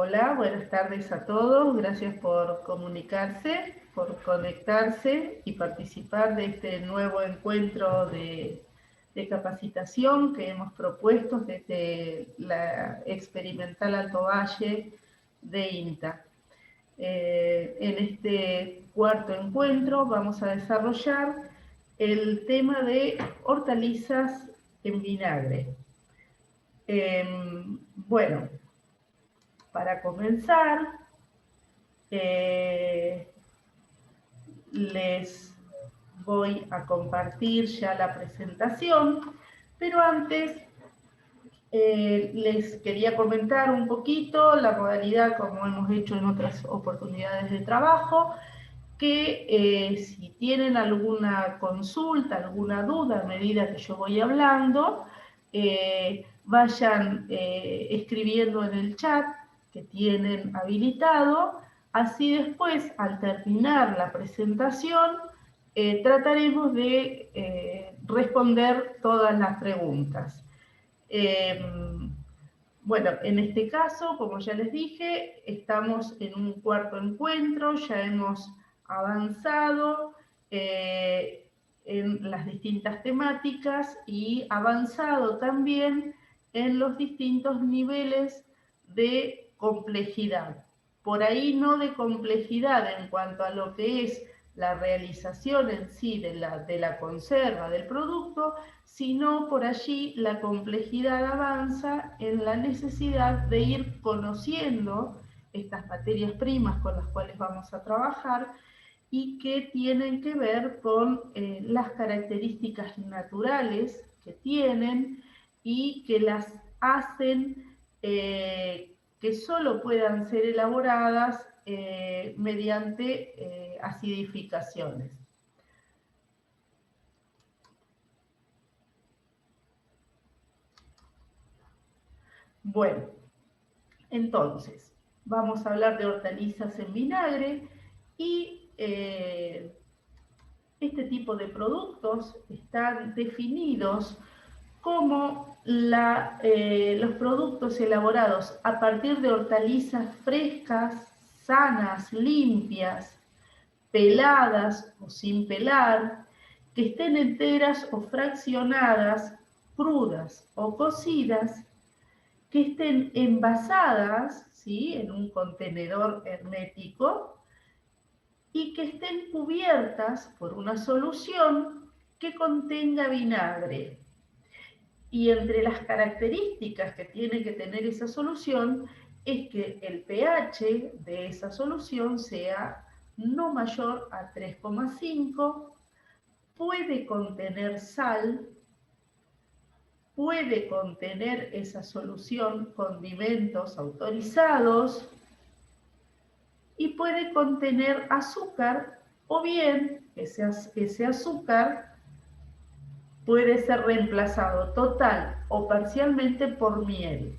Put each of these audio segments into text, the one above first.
Hola, buenas tardes a todos. Gracias por comunicarse, por conectarse y participar de este nuevo encuentro de capacitación que hemos propuesto desde la experimental Alto Valle de INTA. En este cuarto encuentro vamos a desarrollar el tema de hortalizas en vinagre. Bueno, para comenzar, les voy a compartir ya la presentación, pero antes les quería comentar un poquito la modalidad como hemos hecho en otras oportunidades de trabajo, que si tienen alguna consulta, alguna duda a medida que yo voy hablando, vayan escribiendo en el chat que tienen habilitado, así después, al terminar la presentación, trataremos de responder todas las preguntas. Bueno, en este caso, como ya les dije, estamos en un cuarto encuentro, ya hemos avanzado en las distintas temáticas y avanzado también en los distintos niveles de complejidad. Por ahí no de complejidad en cuanto a lo que es la realización en sí de la conserva del producto, sino por allí la complejidad avanza en la necesidad de ir conociendo estas materias primas con las cuales vamos a trabajar y que tienen que ver con las características naturales que tienen y que las hacen que solo puedan ser elaboradas mediante acidificaciones. Bueno, entonces, vamos a hablar de hortalizas en vinagre y este tipo de productos están definidos como los productos elaborados a partir de hortalizas frescas, sanas, limpias, peladas o sin pelar, que estén enteras o fraccionadas, crudas o cocidas, que estén envasadas, ¿sí?, en un contenedor hermético y que estén cubiertas por una solución que contenga vinagre. Y entre las características que tiene que tener esa solución es que el pH de esa solución sea no mayor a 3,5, puede contener sal, puede contener esa solución condimentos autorizados y puede contener azúcar, o bien ese azúcar puede ser reemplazado total o parcialmente por miel.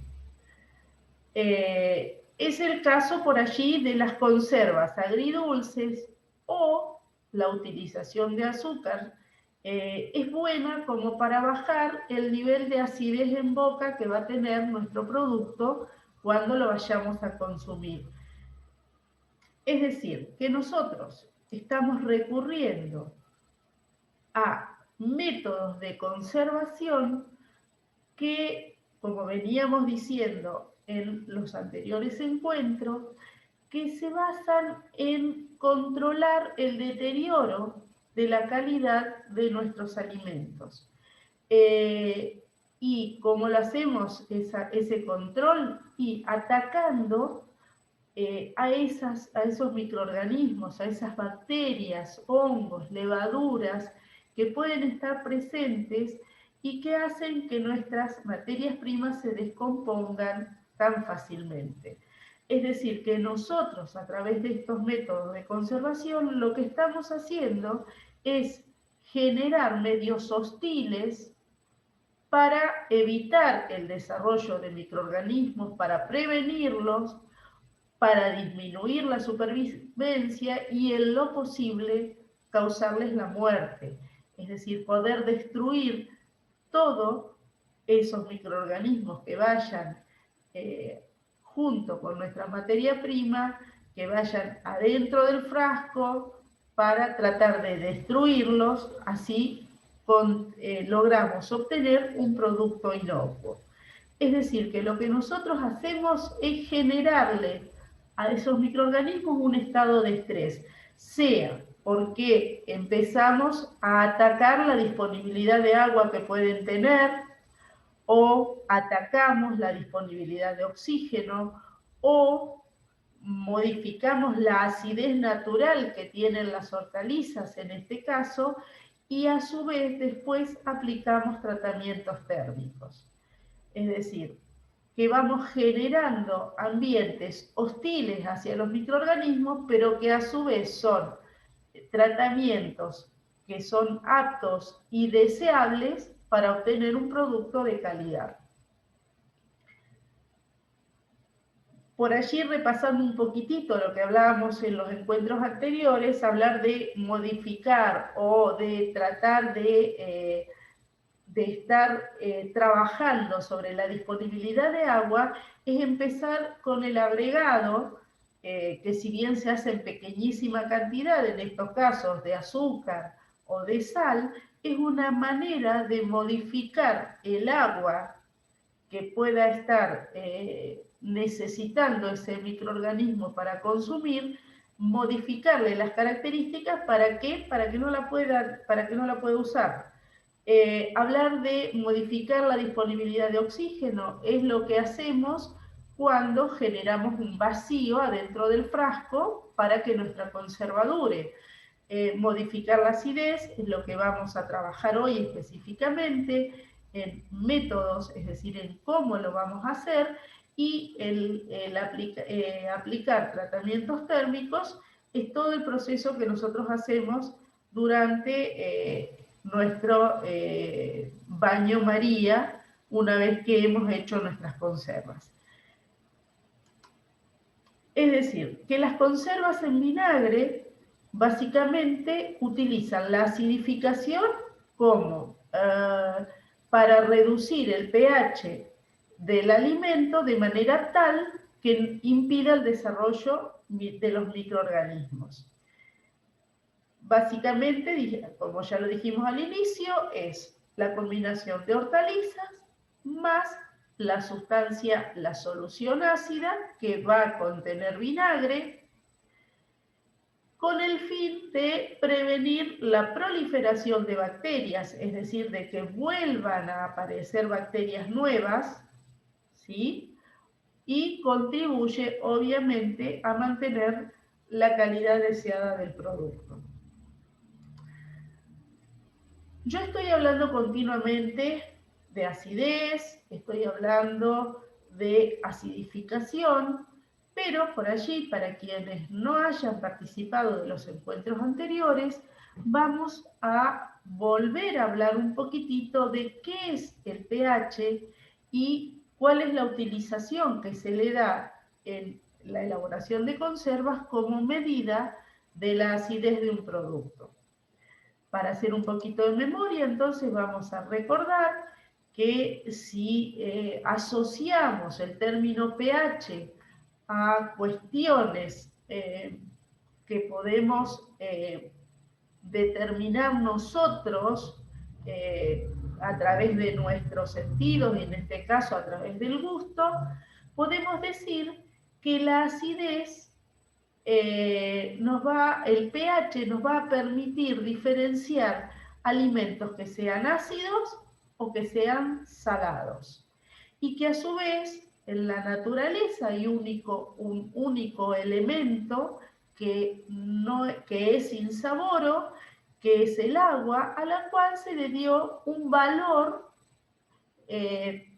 Es el caso por allí de las conservas agridulces o la utilización de azúcar. Es buena como para bajar el nivel de acidez en boca que va a tener nuestro producto cuando lo vayamos a consumir. Es decir, que nosotros estamos recurriendo a métodos de conservación que, como veníamos diciendo en los anteriores encuentros, que se basan en controlar el deterioro de la calidad de nuestros alimentos. Y cómo lo hacemos ese control, y atacando a esos microorganismos, a esas bacterias, hongos, levaduras que pueden estar presentes y que hacen que nuestras materias primas se descompongan tan fácilmente. Es decir, que nosotros, a través de estos métodos de conservación, lo que estamos haciendo es generar medios hostiles para evitar el desarrollo de microorganismos, para prevenirlos, para disminuir la supervivencia y en lo posible causarles la muerte. Es decir, poder destruir todos esos microorganismos que vayan junto con nuestra materia prima, que vayan adentro del frasco para tratar de destruirlos, así logramos obtener un producto inocuo. Es decir, que lo que nosotros hacemos es generarle a esos microorganismos un estado de estrés, sea porque empezamos a atacar la disponibilidad de agua que pueden tener, o atacamos la disponibilidad de oxígeno, o modificamos la acidez natural que tienen las hortalizas en este caso, y a su vez después aplicamos tratamientos térmicos. Es decir, que vamos generando ambientes hostiles hacia los microorganismos, pero que a su vez son tratamientos que son aptos y deseables para obtener un producto de calidad. Por allí, repasando un poquitito lo que hablábamos en los encuentros anteriores, hablar de modificar o de tratar de estar trabajando sobre la disponibilidad de agua, es empezar con el agregado, que si bien se hace en pequeñísima cantidad, en estos casos de azúcar o de sal, es una manera de modificar el agua que pueda estar necesitando ese microorganismo para consumir, modificarle las características. ¿Para qué? Para que no la pueda usar. Hablar de modificar la disponibilidad de oxígeno es lo que hacemos cuando generamos un vacío adentro del frasco para que nuestra conserva dure. Modificar la acidez es lo que vamos a trabajar hoy específicamente en métodos, es decir, en cómo lo vamos a hacer, y aplicar tratamientos térmicos es todo el proceso que nosotros hacemos durante nuestro baño María una vez que hemos hecho nuestras conservas. Es decir, que las conservas en vinagre básicamente utilizan la acidificación como para reducir el pH del alimento de manera tal que impida el desarrollo de los microorganismos. Básicamente, como ya lo dijimos al inicio, es la combinación de hortalizas más la sustancia, la solución ácida, que va a contener vinagre, con el fin de prevenir la proliferación de bacterias, es decir, de que vuelvan a aparecer bacterias nuevas, ¿sí? Y contribuye, obviamente, a mantener la calidad deseada del producto. Yo estoy hablando continuamente de acidez, estoy hablando de acidificación, pero por allí, para quienes no hayan participado de los encuentros anteriores, vamos a volver a hablar un poquitito de qué es el pH y cuál es la utilización que se le da en la elaboración de conservas como medida de la acidez de un producto. Para hacer un poquito de memoria, entonces vamos a recordar que si asociamos el término pH a cuestiones que podemos determinar nosotros a través de nuestros sentidos, y en este caso a través del gusto, podemos decir que la acidez el pH nos va a permitir diferenciar alimentos que sean ácidos o que sean salados, y que a su vez en la naturaleza hay un único elemento que es insaboro, que es el agua, a la cual se le dio un valor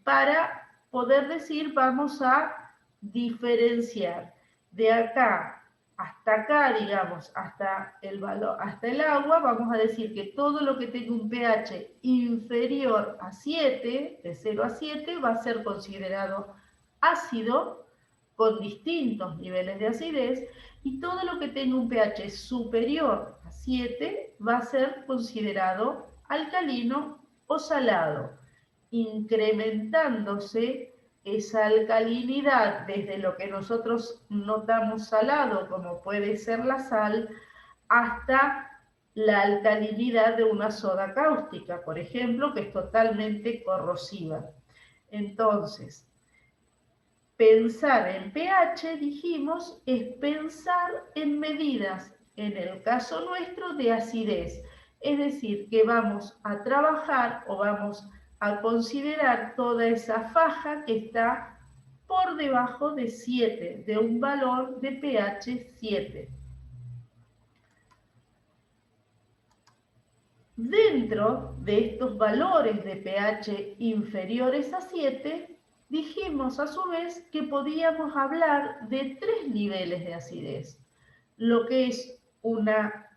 para poder decir vamos a diferenciar de acá hasta acá, digamos, hasta el agua, vamos a decir que todo lo que tenga un pH inferior a 7, de 0 a 7, va a ser considerado ácido, con distintos niveles de acidez, y todo lo que tenga un pH superior a 7 va a ser considerado alcalino o salado, incrementándose esa alcalinidad desde lo que nosotros notamos salado, como puede ser la sal, hasta la alcalinidad de una soda cáustica, por ejemplo, que es totalmente corrosiva. Entonces, pensar en pH, dijimos, es pensar en medidas, en el caso nuestro, de acidez. Es decir, que vamos a trabajar o vamos a considerar toda esa faja que está por debajo de 7, de un valor de pH 7. Dentro de estos valores de pH inferiores a 7, dijimos a su vez que podíamos hablar de 3 niveles de acidez. Lo que es una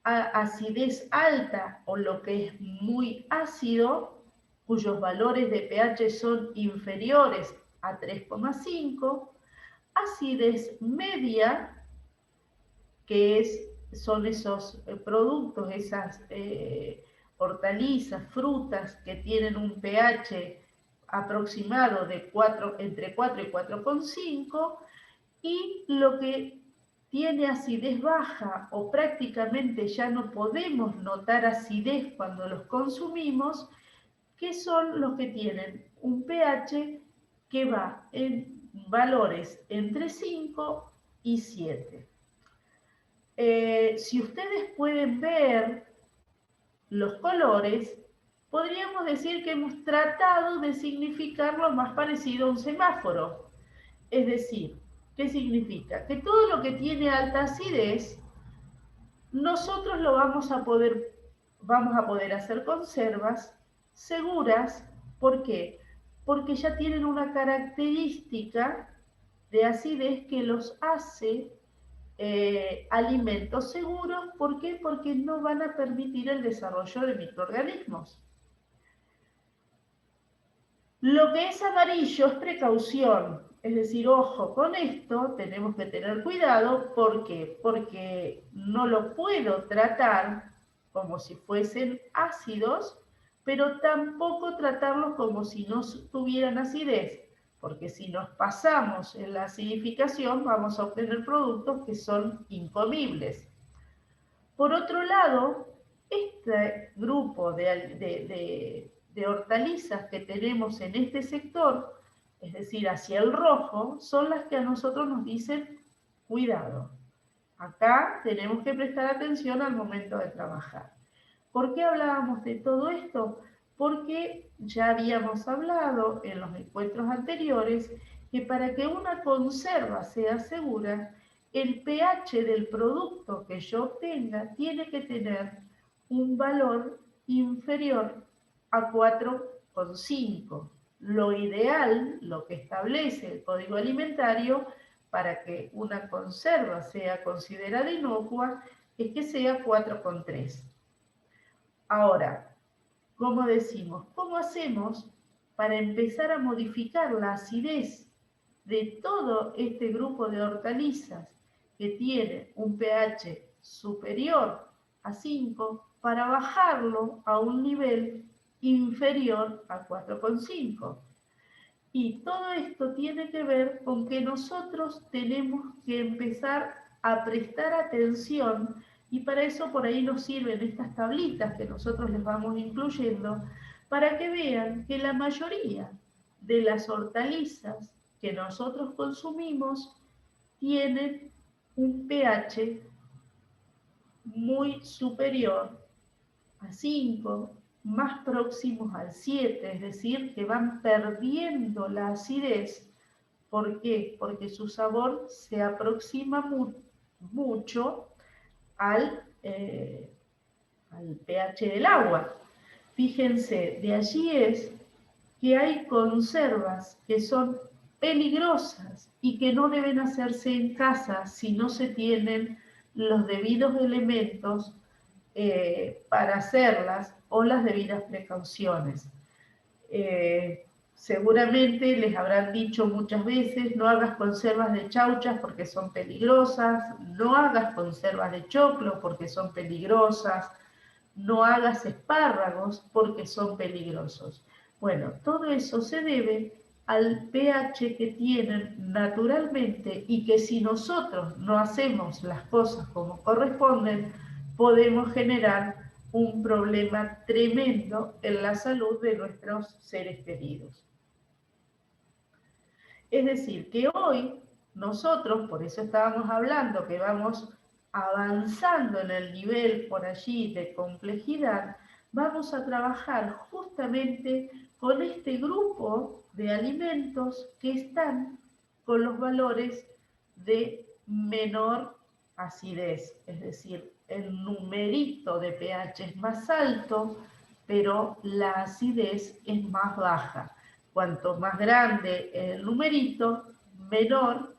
acidez alta o lo que es muy ácido, cuyos valores de pH son inferiores a 3,5, acidez media, que son esos productos, esas hortalizas, frutas que tienen un pH aproximado de 4, entre 4 y 4,5, y lo que tiene acidez baja o prácticamente ya no podemos notar acidez cuando los consumimos, que son los que tienen un pH que va en valores entre 5 y 7. Si ustedes pueden ver los colores, podríamos decir que hemos tratado de significar lo más parecido a un semáforo. Es decir, ¿qué significa? Que todo lo que tiene alta acidez, nosotros vamos a poder hacer conservas seguras. ¿Por qué? Porque ya tienen una característica de acidez que los hace alimentos seguros. ¿Por qué? Porque no van a permitir el desarrollo de microorganismos. Lo que es amarillo es precaución, es decir, ojo con esto, tenemos que tener cuidado. ¿Por qué? Porque no lo puedo tratar como si fuesen ácidos, pero tampoco tratarlos como si no tuvieran acidez, porque si nos pasamos en la acidificación vamos a obtener productos que son incomibles. Por otro lado, este grupo de hortalizas que tenemos en este sector, es decir, hacia el rojo, son las que a nosotros nos dicen, cuidado, acá tenemos que prestar atención al momento de trabajar. ¿Por qué hablábamos de todo esto? Porque ya habíamos hablado en los encuentros anteriores que para que una conserva sea segura, el pH del producto que yo obtenga tiene que tener un valor inferior a 4,5. Lo ideal, lo que establece el Código Alimentario para que una conserva sea considerada inocua, es que sea 4,3. Ahora, ¿cómo decimos? ¿Cómo hacemos para empezar a modificar la acidez de todo este grupo de hortalizas que tiene un pH superior a 5 para bajarlo a un nivel inferior a 4,5? Y todo esto tiene que ver con que nosotros tenemos que empezar a prestar atención, y para eso por ahí nos sirven estas tablitas que nosotros les vamos incluyendo, para que vean que la mayoría de las hortalizas que nosotros consumimos tienen un pH muy superior a 5, más próximos al 7, es decir, que van perdiendo la acidez. ¿Por qué? Porque su sabor se aproxima mucho al pH del agua. Fíjense, de allí es que hay conservas que son peligrosas y que no deben hacerse en casa si no se tienen los debidos elementos para hacerlas o las debidas precauciones. Seguramente les habrán dicho muchas veces, no hagas conservas de chauchas porque son peligrosas, no hagas conservas de choclo porque son peligrosas, no hagas espárragos porque son peligrosos. Bueno, todo eso se debe al pH que tienen naturalmente y que si nosotros no hacemos las cosas como corresponden, podemos generar un problema tremendo en la salud de nuestros seres queridos. Es decir, que hoy nosotros, por eso estábamos hablando que vamos avanzando en el nivel por allí de complejidad, vamos a trabajar justamente con este grupo de alimentos que están con los valores de menor acidez, es decir, el numerito de pH es más alto, pero la acidez es más baja. Cuanto más grande el numerito, menor,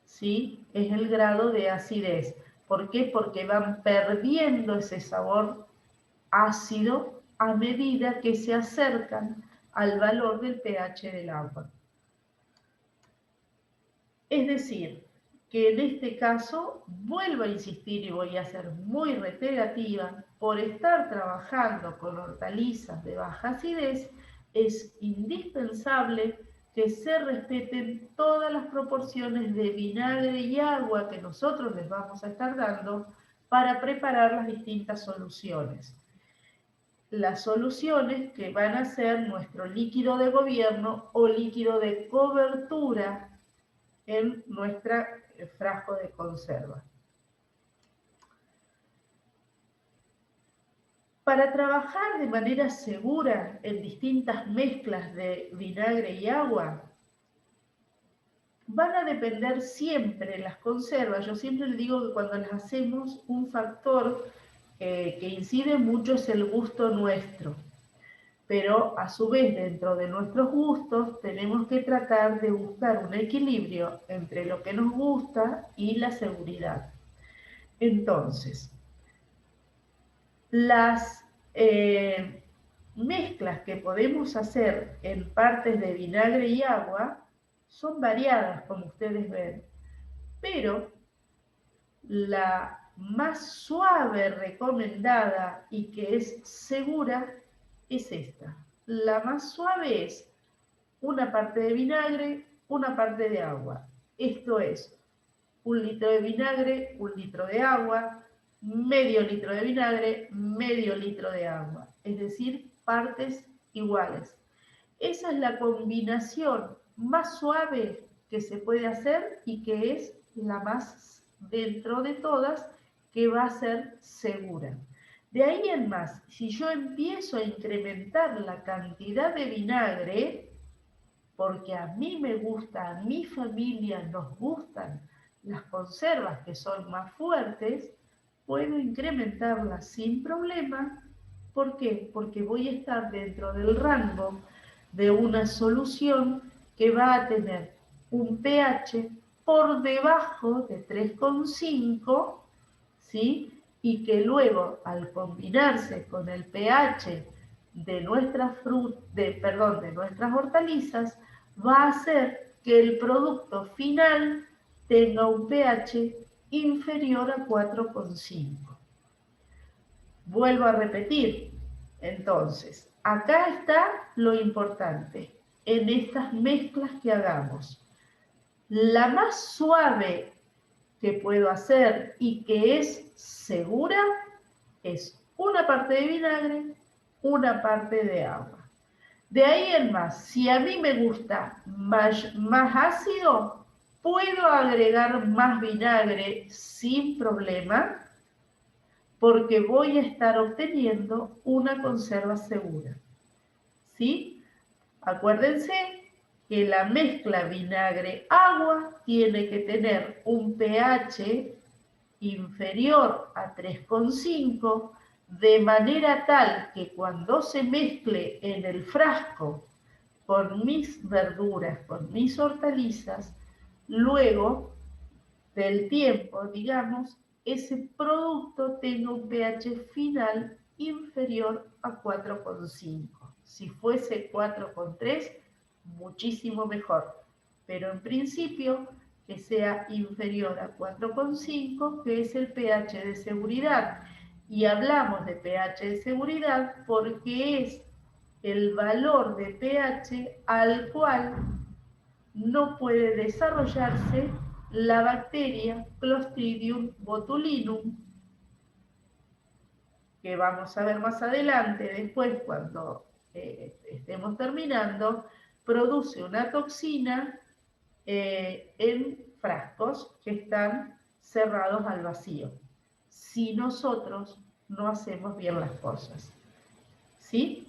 ¿sí?, es el grado de acidez. ¿Por qué? Porque van perdiendo ese sabor ácido a medida que se acercan al valor del pH del agua. Es decir, que en este caso, vuelvo a insistir y voy a ser muy reiterativa, por estar trabajando con hortalizas de baja acidez, es indispensable que se respeten todas las proporciones de vinagre y agua que nosotros les vamos a estar dando para preparar las distintas soluciones. Las soluciones que van a ser nuestro líquido de gobierno o líquido de cobertura en nuestro frasco de conserva. Para trabajar de manera segura en distintas mezclas de vinagre y agua, van a depender siempre las conservas. Yo siempre les digo que cuando las hacemos, un factor que incide mucho es el gusto nuestro. Pero a su vez, dentro de nuestros gustos, tenemos que tratar de buscar un equilibrio entre lo que nos gusta y la seguridad. Entonces, las mezclas que podemos hacer en partes de vinagre y agua son variadas, como ustedes ven, pero la más suave recomendada y que es segura es esta. La más suave es una parte de vinagre, una parte de agua. Esto es 1 litro de vinagre, 1 litro de agua, medio litro de vinagre, medio litro de agua. Es decir, partes iguales. Esa es la combinación más suave que se puede hacer y que es la más dentro de todas que va a ser segura. De ahí en más, si yo empiezo a incrementar la cantidad de vinagre, porque a mí me gusta, a mi familia nos gustan las conservas que son más fuertes, puedo incrementarlas sin problema. ¿Por qué? Porque voy a estar dentro del rango de una solución que va a tener un pH por debajo de 3,5, ¿sí? Y que luego, al combinarse con el pH de nuestras de nuestras hortalizas, va a hacer que el producto final tenga un pH inferior a 4,5. Vuelvo a repetir, entonces, acá está lo importante en estas mezclas que hagamos. La más suave que puedo hacer y que es segura es una parte de vinagre, una parte de agua. De ahí en más, si a mí me gusta más ácido, puedo agregar más vinagre sin problema, porque voy a estar obteniendo una conserva segura. ¿Sí? Acuérdense que la mezcla vinagre-agua tiene que tener un pH inferior a 3,5, de manera tal que cuando se mezcle en el frasco con mis verduras, con mis hortalizas, luego del tiempo, digamos, ese producto tenga un pH final inferior a 4,5. Si fuese 4,3, muchísimo mejor. Pero en principio, que sea inferior a 4,5, que es el pH de seguridad. Y hablamos de pH de seguridad porque es el valor de pH al cual no puede desarrollarse la bacteria Clostridium botulinum, que vamos a ver más adelante, después cuando estemos terminando, produce una toxina en frascos que están cerrados al vacío, si nosotros no hacemos bien las cosas. ¿Sí?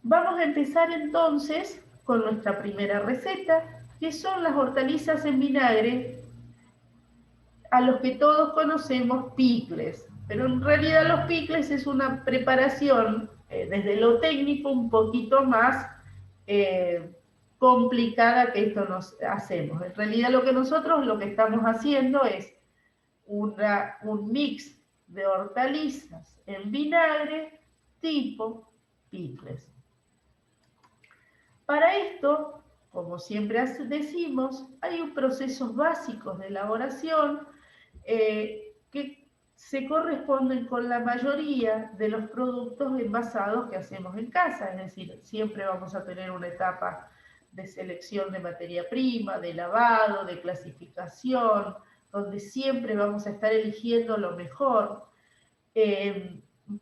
Vamos a empezar entonces con nuestra primera receta, que son las hortalizas en vinagre, a los que todos conocemos picles. Pero en realidad los picles es una preparación, desde lo técnico, un poquito más complicada que esto nos hacemos. En realidad lo que estamos haciendo es un mix de hortalizas en vinagre tipo picles. Para esto, como siempre decimos, hay procesos básicos de elaboración que se corresponden con la mayoría de los productos envasados que hacemos en casa, es decir, siempre vamos a tener una etapa de selección de materia prima, de lavado, de clasificación, donde siempre vamos a estar eligiendo lo mejor.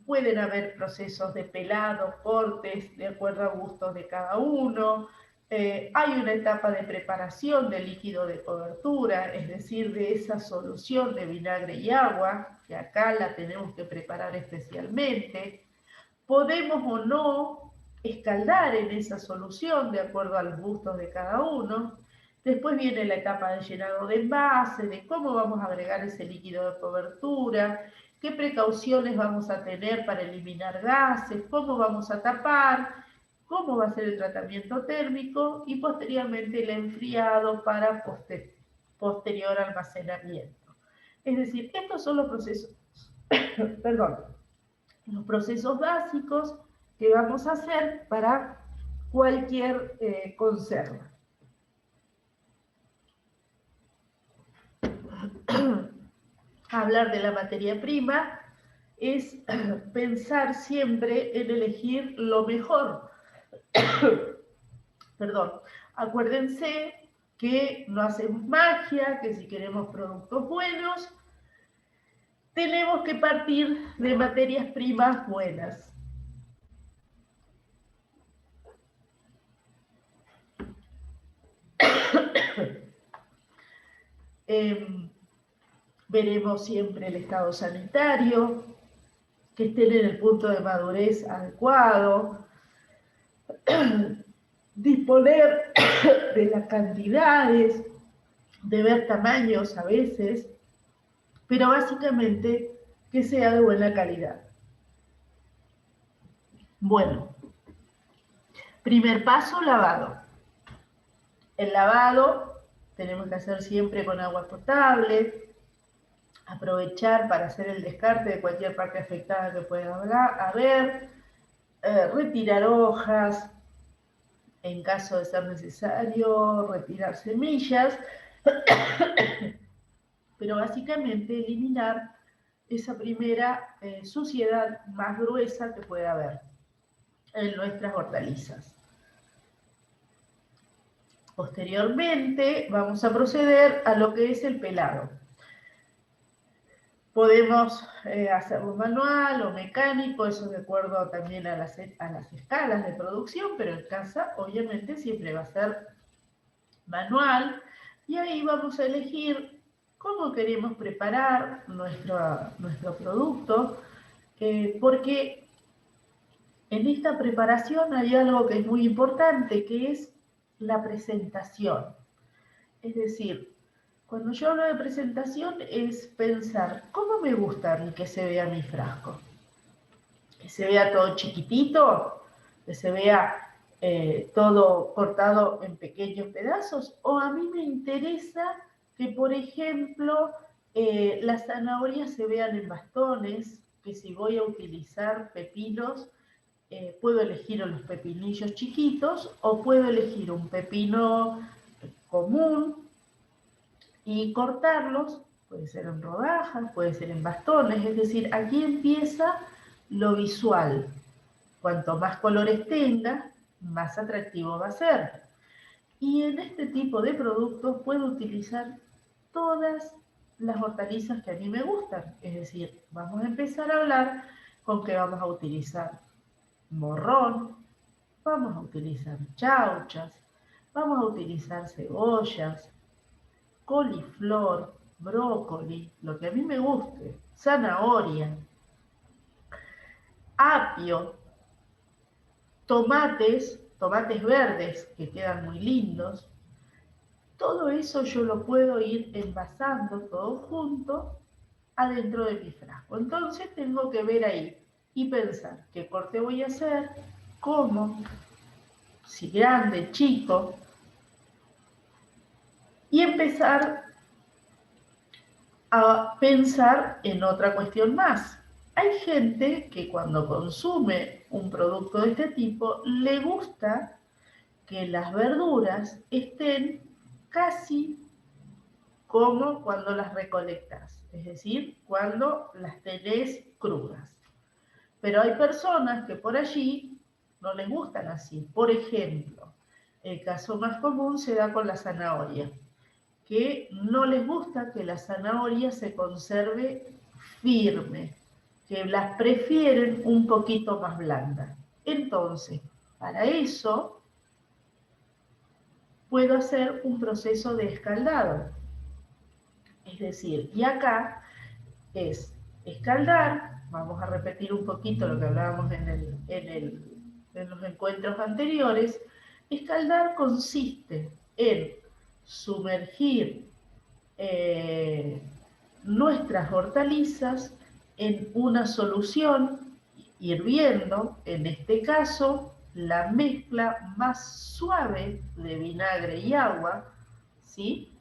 Pueden haber procesos de pelado, cortes, de acuerdo a gustos de cada uno. Hay una etapa de preparación del líquido de cobertura, es decir, de esa solución de vinagre y agua, que acá la tenemos que preparar especialmente. Podemos o no escaldar en esa solución de acuerdo a los gustos de cada uno. Después viene la etapa de llenado de envase, de cómo vamos a agregar ese líquido de cobertura, qué precauciones vamos a tener para eliminar gases, cómo vamos a tapar, cómo va a ser el tratamiento térmico y posteriormente el enfriado para posterior almacenamiento. Es decir, estos son los procesos, perdón, los procesos básicos que vamos a hacer para cualquier conserva. Hablar de la materia prima es pensar siempre en elegir lo mejor. Perdón, acuérdense que no hacemos magia, que si queremos productos buenos, tenemos que partir de materias primas buenas. Veremos siempre el estado sanitario, que estén en el punto de madurez adecuado, disponer de las cantidades, de ver tamaños a veces, pero básicamente que sea de buena calidad. Bueno, primer paso, lavado. El lavado tenemos que hacer siempre con agua potable, aprovechar para hacer el descarte de cualquier parte afectada que pueda haber, retirar hojas, en caso de ser necesario, retirar semillas, pero básicamente eliminar esa primera suciedad más gruesa que pueda haber en nuestras hortalizas. Posteriormente vamos a proceder a lo que es el pelado. Podemos hacerlo manual o mecánico, eso de acuerdo también a las escalas de producción, pero en casa obviamente siempre va a ser manual, y ahí vamos a elegir cómo queremos preparar nuestro producto, porque en esta preparación hay algo que es muy importante, que es la presentación. Es decir, cuando yo hablo de presentación es pensar, ¿cómo me gusta a mí que se vea mi frasco? Que se vea todo chiquitito, que se vea todo cortado en pequeños pedazos, o a mí me interesa que, por ejemplo, las zanahorias se vean en bastones, que si voy a utilizar pepinos, puedo elegir los pepinillos chiquitos o puedo elegir un pepino común y cortarlos, puede ser en rodajas, puede ser en bastones, es decir, aquí empieza lo visual. Cuanto más colores tenga, más atractivo va a ser. Y en este tipo de productos puedo utilizar todas las hortalizas que a mí me gustan. Es decir, vamos a empezar a hablar con que vamos a utilizar morrón, vamos a utilizar chauchas, vamos a utilizar cebollas, coliflor, brócoli, lo que a mí me guste, zanahoria, apio, tomates verdes que quedan muy lindos. Todo eso yo lo puedo ir envasando todo junto adentro de mi frasco. Entonces tengo que ver ahí y pensar qué corte voy a hacer, cómo, si grande, chico, y empezar a pensar en otra cuestión más. Hay gente que cuando consume un producto de este tipo le gusta que las verduras estén casi como cuando las recolectas, es decir, cuando las tenés crudas. Pero hay personas que por allí no les gustan así. Por ejemplo, el caso más común se da con la zanahoria, que no les gusta que la zanahoria se conserve firme, que las prefieren un poquito más blanda. Entonces, para eso puedo hacer un proceso de escaldado. Es decir, y acá es escaldar, vamos a repetir un poquito lo que hablábamos en los encuentros anteriores. Escaldar consiste en sumergir nuestras hortalizas en una solución hirviendo, en este caso, la mezcla más suave de vinagre y agua, ¿sí?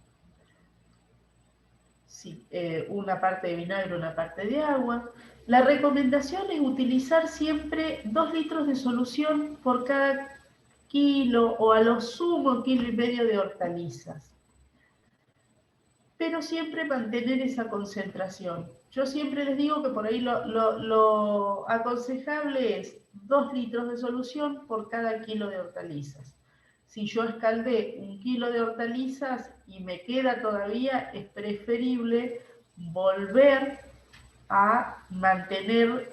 Sí, una parte de vinagre, una parte de agua. La recomendación es utilizar siempre 2 litros de solución por cada kilo o a lo sumo 1,5 kilos de hortalizas. Pero siempre mantener esa concentración. Yo siempre les digo que por ahí lo aconsejable es 2 litros de solución por cada kilo de hortalizas. Si yo escaldé 1 kilo de hortalizas y me queda todavía, es preferible volver a mantener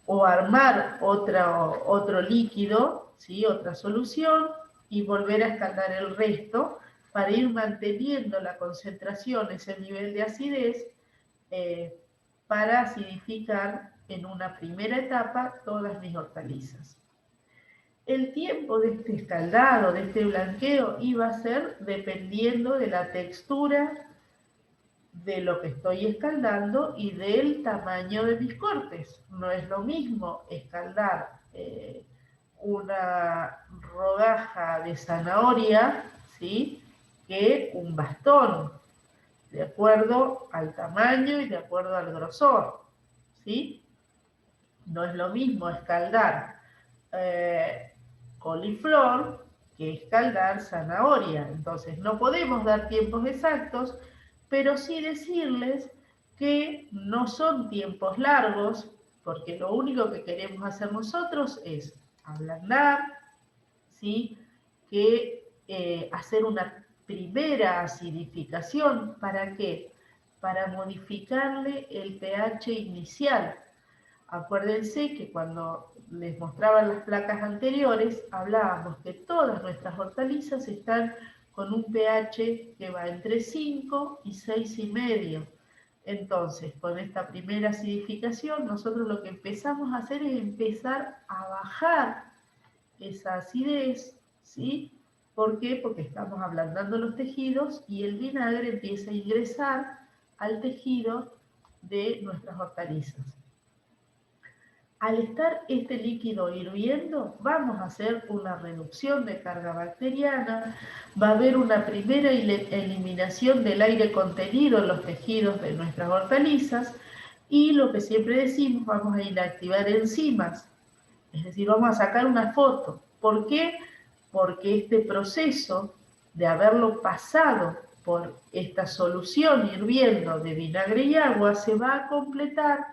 o armar otro líquido, ¿sí? Otra solución, y volver a escaldar el resto para ir manteniendo la concentración, ese nivel de acidez, para acidificar en una primera etapa todas mis hortalizas. El tiempo de este escaldado, de este blanqueo, iba a ser dependiendo de la textura de lo que estoy escaldando y del tamaño de mis cortes. No es lo mismo escaldar una rodaja de zanahoria, ¿sí?, que un bastón, de acuerdo al tamaño y de acuerdo al grosor, ¿sí? No es lo mismo escaldar coliflor que escaldar zanahoria. Entonces no podemos dar tiempos exactos, pero sí decirles que no son tiempos largos, porque lo único que queremos hacer nosotros es ablandar, ¿sí?, que hacer una primera acidificación. ¿Para qué? Para modificarle el pH inicial. Acuérdense que cuando les mostraban las placas anteriores, hablábamos que todas nuestras hortalizas están con un pH que va entre 5 y 6,5. Entonces, con esta primera acidificación, nosotros lo que empezamos a hacer es empezar a bajar esa acidez, ¿sí? ¿Por qué? Porque estamos ablandando los tejidos y el vinagre empieza a ingresar al tejido de nuestras hortalizas. Al estar este líquido hirviendo, vamos a hacer una reducción de carga bacteriana, va a haber una primera eliminación del aire contenido en los tejidos de nuestras hortalizas y lo que siempre decimos, vamos a inactivar enzimas, es decir, vamos a sacar una foto. ¿Por qué? Porque este proceso de haberlo pasado por esta solución hirviendo de vinagre y agua se va a completar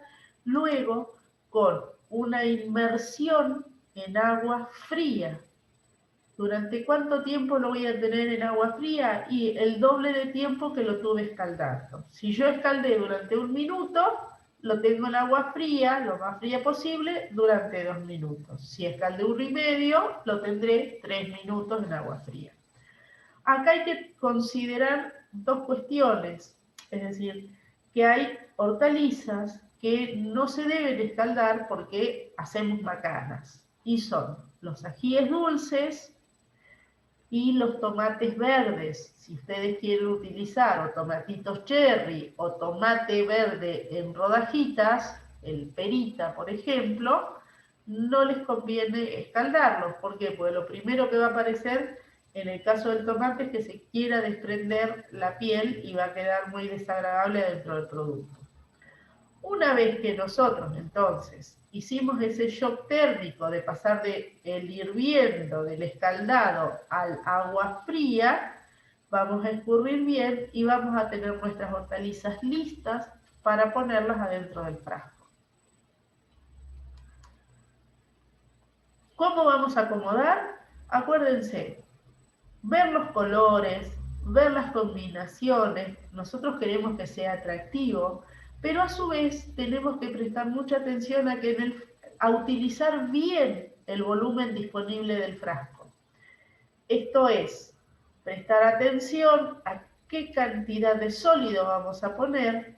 luego con una inmersión en agua fría. ¿Durante cuánto tiempo lo voy a tener en agua fría? Y el doble de tiempo que lo tuve escaldando. Si yo escaldé durante 1 minuto, lo tengo en agua fría, lo más fría posible, durante 2 minutos. Si escaldé 1,5, lo tendré 3 minutos en agua fría. Acá hay que considerar 2 cuestiones, es decir, que hay hortalizas que no se deben escaldar porque hacemos macanas, y son los ajíes dulces y los tomates verdes. Si ustedes quieren utilizar o tomatitos cherry o tomate verde en rodajitas, el perita, por ejemplo, no les conviene escaldarlos. ¿Por qué? Porque lo primero que va a aparecer en el caso del tomate es que se quiera desprender la piel y va a quedar muy desagradable dentro del producto. Una vez que nosotros entonces hicimos ese shock térmico de pasar del hirviendo, del escaldado al agua fría, vamos a escurrir bien y vamos a tener nuestras hortalizas listas para ponerlas adentro del frasco. ¿Cómo vamos a acomodar? Acuérdense, ver los colores, ver las combinaciones. Nosotros queremos que sea atractivo, pero a su vez tenemos que prestar mucha atención a utilizar bien el volumen disponible del frasco. Esto es, prestar atención a qué cantidad de sólido vamos a poner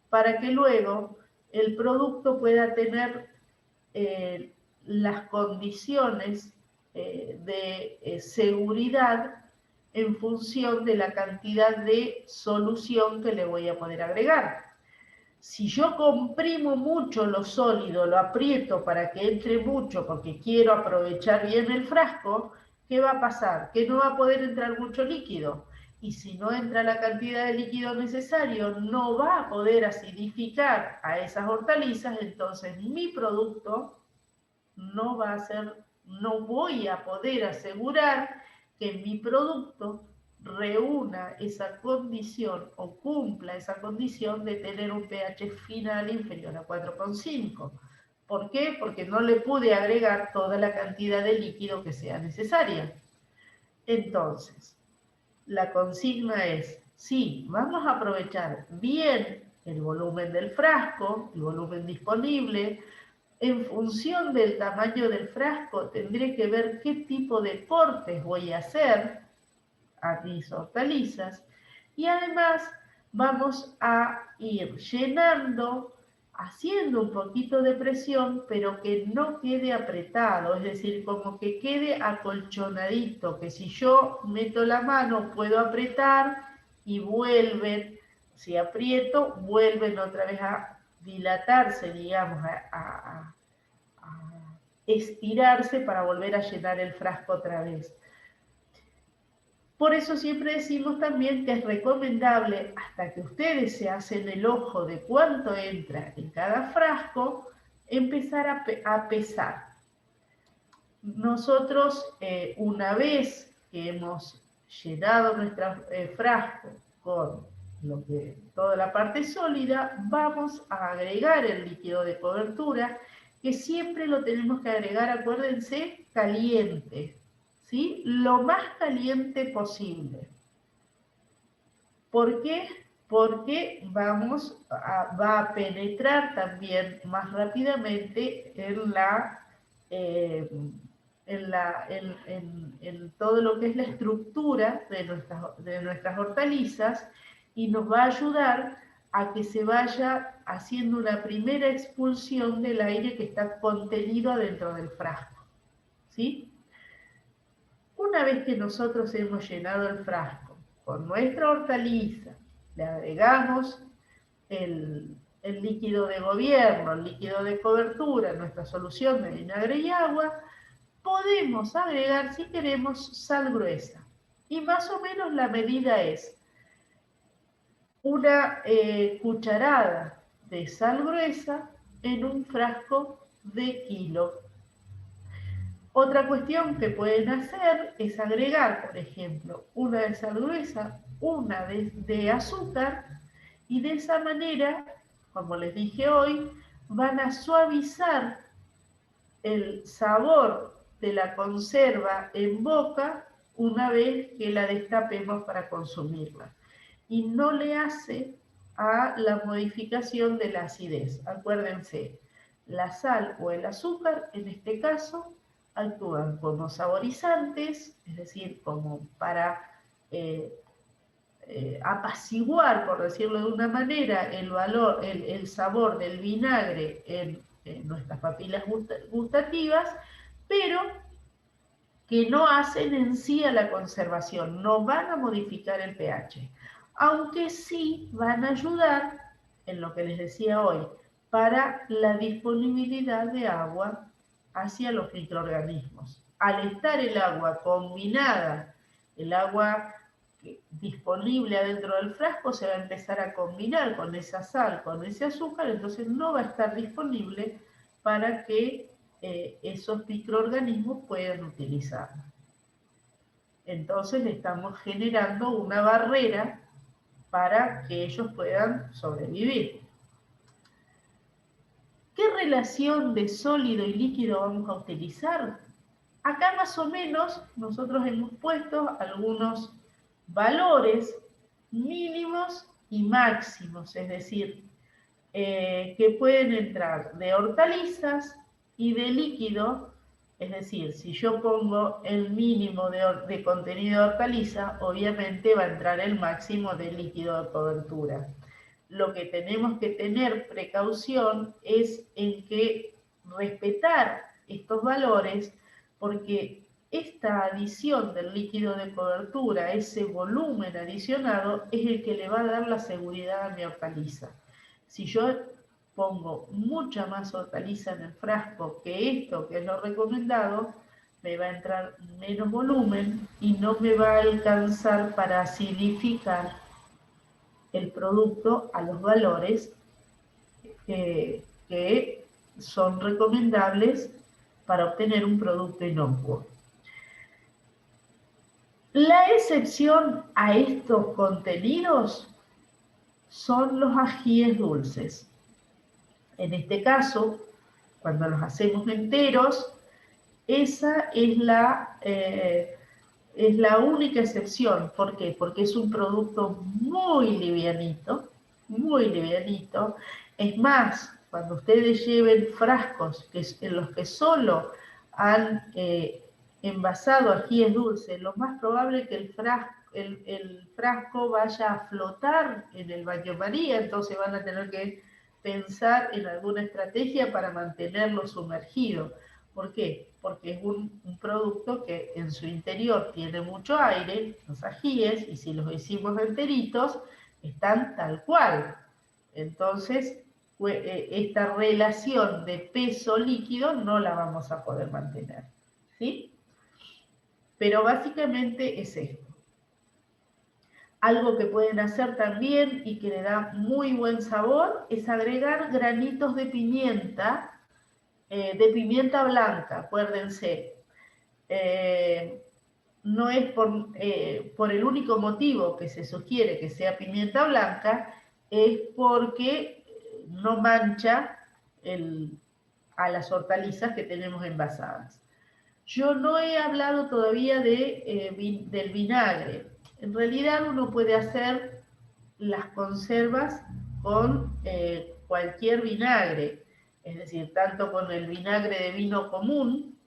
para que luego el producto pueda tener las condiciones de seguridad en función de la cantidad de solución que le voy a poder agregar. Si yo comprimo mucho lo sólido, lo aprieto para que entre mucho porque quiero aprovechar bien el frasco, ¿qué va a pasar? Que no va a poder entrar mucho líquido. Y si no entra la cantidad de líquido necesario, no va a poder acidificar a esas hortalizas, entonces mi producto no va a ser, no voy a poder asegurar que mi producto reúna esa condición o cumpla esa condición de tener un pH final inferior a 4,5. ¿Por qué? Porque no le pude agregar toda la cantidad de líquido que sea necesaria. Entonces, la consigna es, sí, vamos a aprovechar bien el volumen del frasco, el volumen disponible. En función del tamaño del frasco, tendré que ver qué tipo de cortes voy a hacer a mis hortalizas. Y además vamos a ir llenando, haciendo un poquito de presión, pero que no quede apretado, es decir, como que quede acolchonadito, que si yo meto la mano puedo apretar y vuelven, si aprieto, vuelven otra vez a dilatarse, digamos, a estirarse para volver a llenar el frasco otra vez. Por eso siempre decimos también que es recomendable, hasta que ustedes se hacen el ojo de cuánto entra en cada frasco, empezar a pesar. Nosotros, una vez que hemos llenado nuestro frasco con toda la parte sólida, vamos a agregar el líquido de cobertura, que siempre lo tenemos que agregar, acuérdense, caliente, ¿sí? Lo más caliente posible. ¿Por qué? Porque va a penetrar también más rápidamente en todo lo que es la estructura de nuestras hortalizas y nos va a ayudar a que se vaya haciendo una primera expulsión del aire que está contenido adentro del frasco, ¿sí? Una vez que nosotros hemos llenado el frasco con nuestra hortaliza, le agregamos el líquido de gobierno, el líquido de cobertura, nuestra solución de vinagre y agua, podemos agregar, si queremos, sal gruesa. Y más o menos la medida es una cucharada de sal gruesa en un frasco de kilo. Otra cuestión que pueden hacer es agregar, por ejemplo, una de sal gruesa, una de azúcar, y de esa manera, como les dije hoy, van a suavizar el sabor de la conserva en boca una vez que la destapemos para consumirla. Y no le hace a la modificación de la acidez. Acuérdense, la sal o el azúcar, en este caso, actúan como saborizantes, es decir, como para apaciguar, por decirlo de una manera, el sabor del vinagre en nuestras papilas gustativas, pero que no hacen en sí a la conservación, no van a modificar el pH, aunque sí van a ayudar, en lo que les decía hoy, para la disponibilidad de agua hacia los microorganismos. Al estar el agua combinada, el agua disponible adentro del frasco se va a empezar a combinar con esa sal, con ese azúcar, entonces no va a estar disponible para que esos microorganismos puedan utilizarlo. Entonces le estamos generando una barrera para que ellos puedan sobrevivir. ¿Qué relación de sólido y líquido vamos a utilizar? Acá más o menos nosotros hemos puesto algunos valores mínimos y máximos, es decir, que pueden entrar de hortalizas y de líquido, es decir, si yo pongo el mínimo de contenido de hortaliza, obviamente va a entrar el máximo de líquido de cobertura. Lo que tenemos que tener precaución es en que respetar estos valores, porque esta adición del líquido de cobertura, ese volumen adicionado, es el que le va a dar la seguridad a mi hortaliza. Si yo pongo mucha más hortaliza en el frasco que esto, que es lo recomendado, me va a entrar menos volumen y no me va a alcanzar para acidificar el producto a los valores que son recomendables para obtener un producto inocuo. La excepción a estos contenidos son los ajíes dulces. En este caso, cuando los hacemos enteros, esa es la única excepción. ¿Por qué? Porque es un producto muy livianito, muy livianito. Es más, cuando ustedes lleven frascos en los que solo han envasado ajíes dulces, lo más probable es que el frasco vaya a flotar en el baño María, entonces van a tener que pensar en alguna estrategia para mantenerlo sumergido. ¿Por qué? Porque es un producto que en su interior tiene mucho aire, los ajíes, y si los hicimos enteritos, están tal cual. Entonces, esta relación de peso líquido no la vamos a poder mantener, ¿sí? Pero básicamente es esto. Algo que pueden hacer también y que le da muy buen sabor es agregar granitos de pimienta blanca, acuérdense. No es por el único motivo que se sugiere que sea pimienta blanca, es porque no mancha a las hortalizas que tenemos envasadas. Yo no he hablado todavía del vinagre. En realidad uno puede hacer las conservas con cualquier vinagre, es decir, tanto con el vinagre de vino común,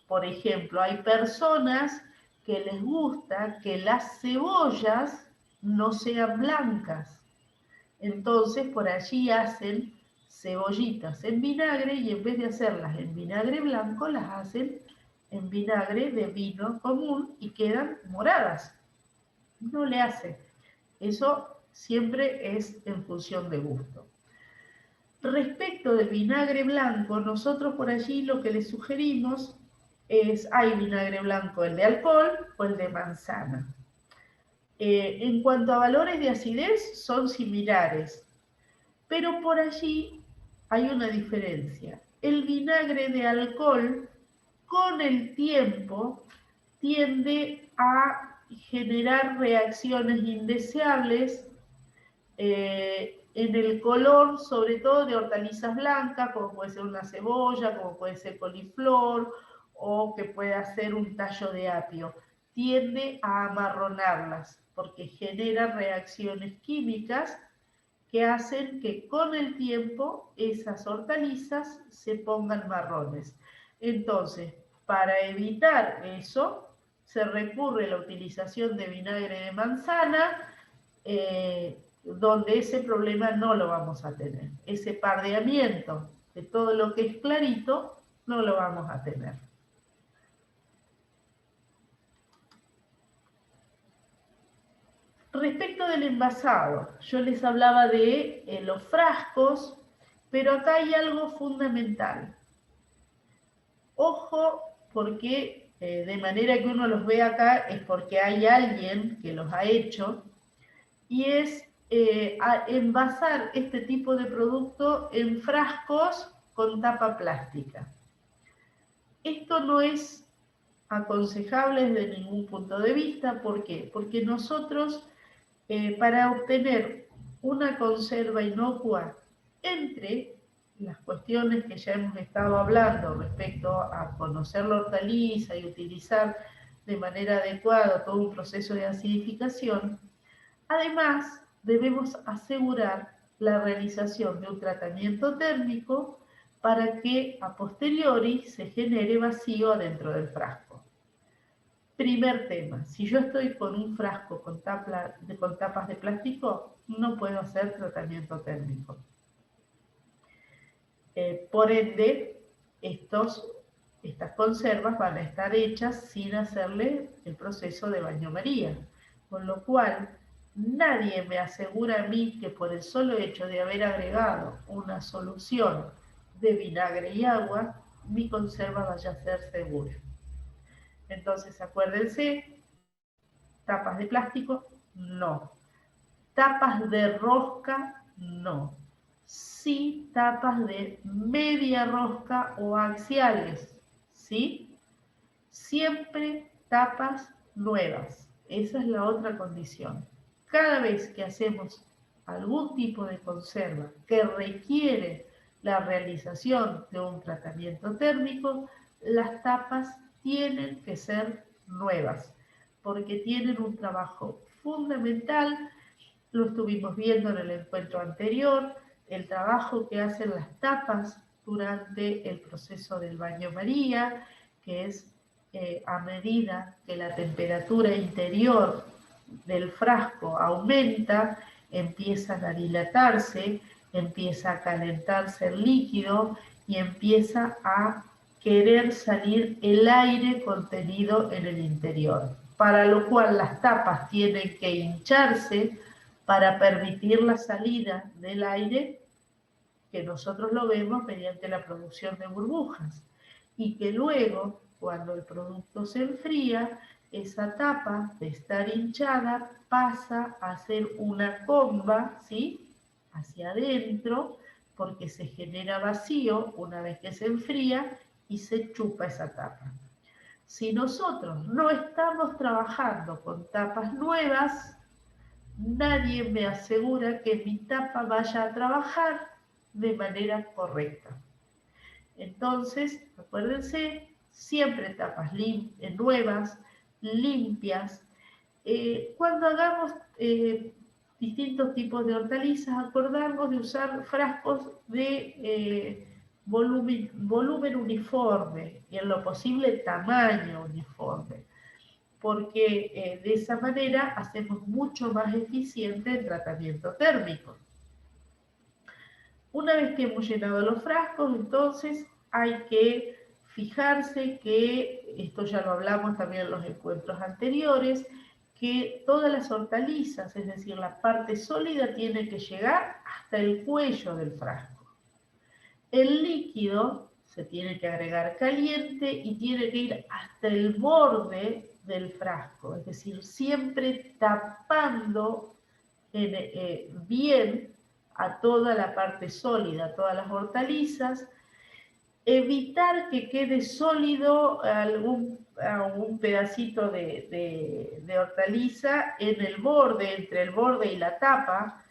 por ejemplo, hay personas que les gusta que las cebollas no sean blancas, entonces por allí hacen cebollitas en vinagre y en vez de hacerlas en vinagre blanco, las hacen en vinagre de vino común y quedan moradas. No le hace. Eso siempre es en función de gusto. Respecto del vinagre blanco, nosotros por allí lo que les sugerimos es, hay vinagre blanco, el de alcohol o el de manzana. En cuanto a valores de acidez, son similares, pero por allí hay una diferencia. El vinagre de alcohol, con el tiempo, tiende a generar reacciones indeseables en el color, sobre todo de hortalizas blancas, como puede ser una cebolla, como puede ser coliflor, o que pueda ser un tallo de apio. Tiende a amarronarlas, porque genera reacciones químicas que hacen que con el tiempo esas hortalizas se pongan marrones. Entonces, para evitar eso, se recurre a la utilización de vinagre de manzana, donde ese problema no lo vamos a tener. Ese pardeamiento de todo lo que es clarito no lo vamos a tener. Respecto del envasado, yo les hablaba de los frascos, pero acá hay algo fundamental. Ojo, porque de manera que uno los ve acá es porque hay alguien que los ha hecho, y es envasar este tipo de producto en frascos con tapa plástica. Esto no es aconsejable desde ningún punto de vista. ¿Por qué? Porque nosotros, para obtener una conserva inocua, entre las cuestiones que ya hemos estado hablando respecto a conocer la hortaliza y utilizar de manera adecuada todo un proceso de acidificación, además debemos asegurar la realización de un tratamiento térmico para que a posteriori se genere vacío adentro del frasco. Primer tema, si yo estoy con un frasco con tapas de plástico, no puedo hacer tratamiento térmico. Por ende, estas conservas van a estar hechas sin hacerle el proceso de baño María, con lo cual nadie me asegura a mí que por el solo hecho de haber agregado una solución de vinagre y agua, mi conserva vaya a ser segura. Entonces, acuérdense, tapas de plástico, no. Tapas de rosca, no. Sí, tapas de media rosca o axiales, ¿sí? Siempre tapas nuevas. Esa es la otra condición. Cada vez que hacemos algún tipo de conserva que requiere la realización de un tratamiento térmico, las tapas tienen que ser nuevas, porque tienen un trabajo fundamental. Lo estuvimos viendo en el encuentro anterior, el trabajo que hacen las tapas durante el proceso del baño María, que es a medida que la temperatura interior del frasco aumenta, empiezan a dilatarse, empieza a calentarse el líquido y empieza a querer salir el aire contenido en el interior, para lo cual las tapas tienen que hincharse para permitir la salida del aire, que nosotros lo vemos mediante la producción de burbujas, y que luego, cuando el producto se enfría, esa tapa de estar hinchada pasa a ser una comba, ¿sí?, hacia adentro, porque se genera vacío una vez que se enfría y se chupa esa tapa. Si nosotros no estamos trabajando con tapas nuevas, nadie me asegura que mi tapa vaya a trabajar de manera correcta. Entonces, acuérdense, siempre tapas nuevas, limpias. Cuando hagamos distintos tipos de hortalizas, acordarnos de usar frascos de volumen uniforme y en lo posible tamaño uniforme, porque de esa manera hacemos mucho más eficiente el tratamiento térmico. Una vez que hemos llenado los frascos, entonces hay que fijarse que, esto ya lo hablamos también en los encuentros anteriores, que todas las hortalizas, es decir, la parte sólida, tiene que llegar hasta el cuello del frasco. El líquido se tiene que agregar caliente y tiene que ir hasta el borde del frasco, es decir, siempre tapando bien a toda la parte sólida, a todas las hortalizas, evitar que quede sólido algún pedacito de hortaliza en el borde, entre el borde y la tapa,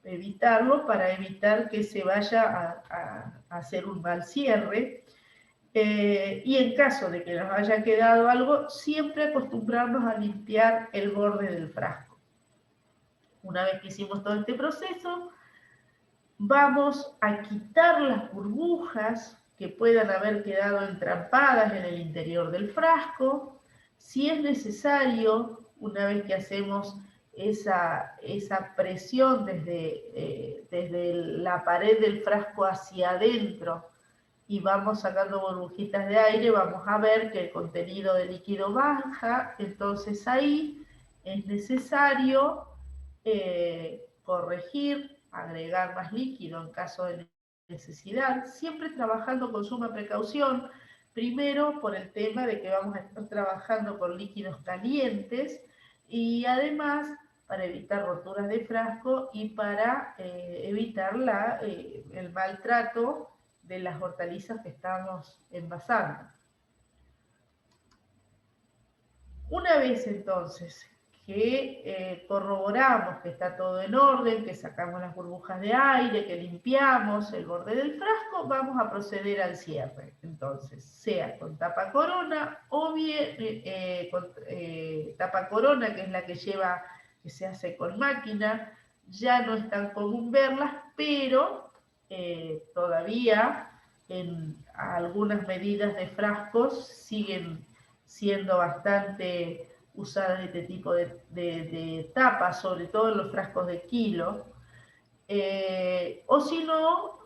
evitarlo para evitar que se vaya a hacer un mal cierre. Y en caso de que nos haya quedado algo, siempre acostumbrarnos a limpiar el borde del frasco. Una vez que hicimos todo este proceso, vamos a quitar las burbujas que puedan haber quedado entrampadas en el interior del frasco. Si es necesario, una vez que hacemos esa presión desde la pared del frasco hacia adentro y vamos sacando burbujitas de aire, vamos a ver que el contenido de líquido baja. Entonces ahí es necesario corregir, agregar más líquido en caso de necesidad, siempre trabajando con suma precaución. Primero, por el tema de que vamos a estar trabajando con líquidos calientes, y además para evitar roturas de frasco y para evitar el maltrato de las hortalizas que estamos envasando. Una vez entonces que corroboramos que está todo en orden, que sacamos las burbujas de aire, que limpiamos el borde del frasco, vamos a proceder al cierre. Entonces, sea con tapa corona o bien con tapa corona, que es la que se hace con máquina. Ya no es tan común verlas, pero todavía en algunas medidas de frascos siguen siendo bastante usadas este tipo de tapas, sobre todo en los frascos de kilo, o si no,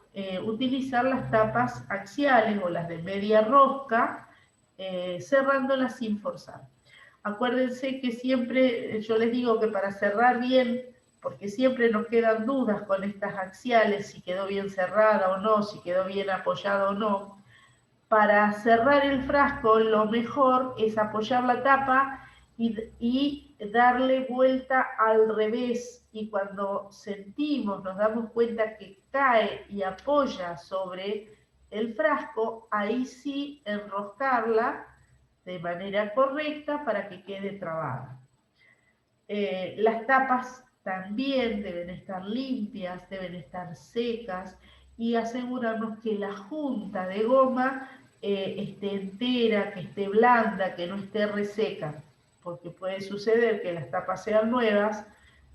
utilizar las tapas axiales o las de media rosca, cerrándolas sin forzar. Acuérdense que siempre, yo les digo que para cerrar bien, porque siempre nos quedan dudas con estas axiales, si quedó bien cerrada o no, si quedó bien apoyada o no. Para cerrar el frasco, lo mejor es apoyar la tapa y darle vuelta al revés. Y cuando sentimos, nos damos cuenta que cae y apoya sobre el frasco, ahí sí enroscarla de manera correcta para que quede trabada. Las tapas también deben estar limpias, deben estar secas, y asegurarnos que la junta de goma esté entera, que esté blanda, que no esté reseca, porque puede suceder que las tapas sean nuevas,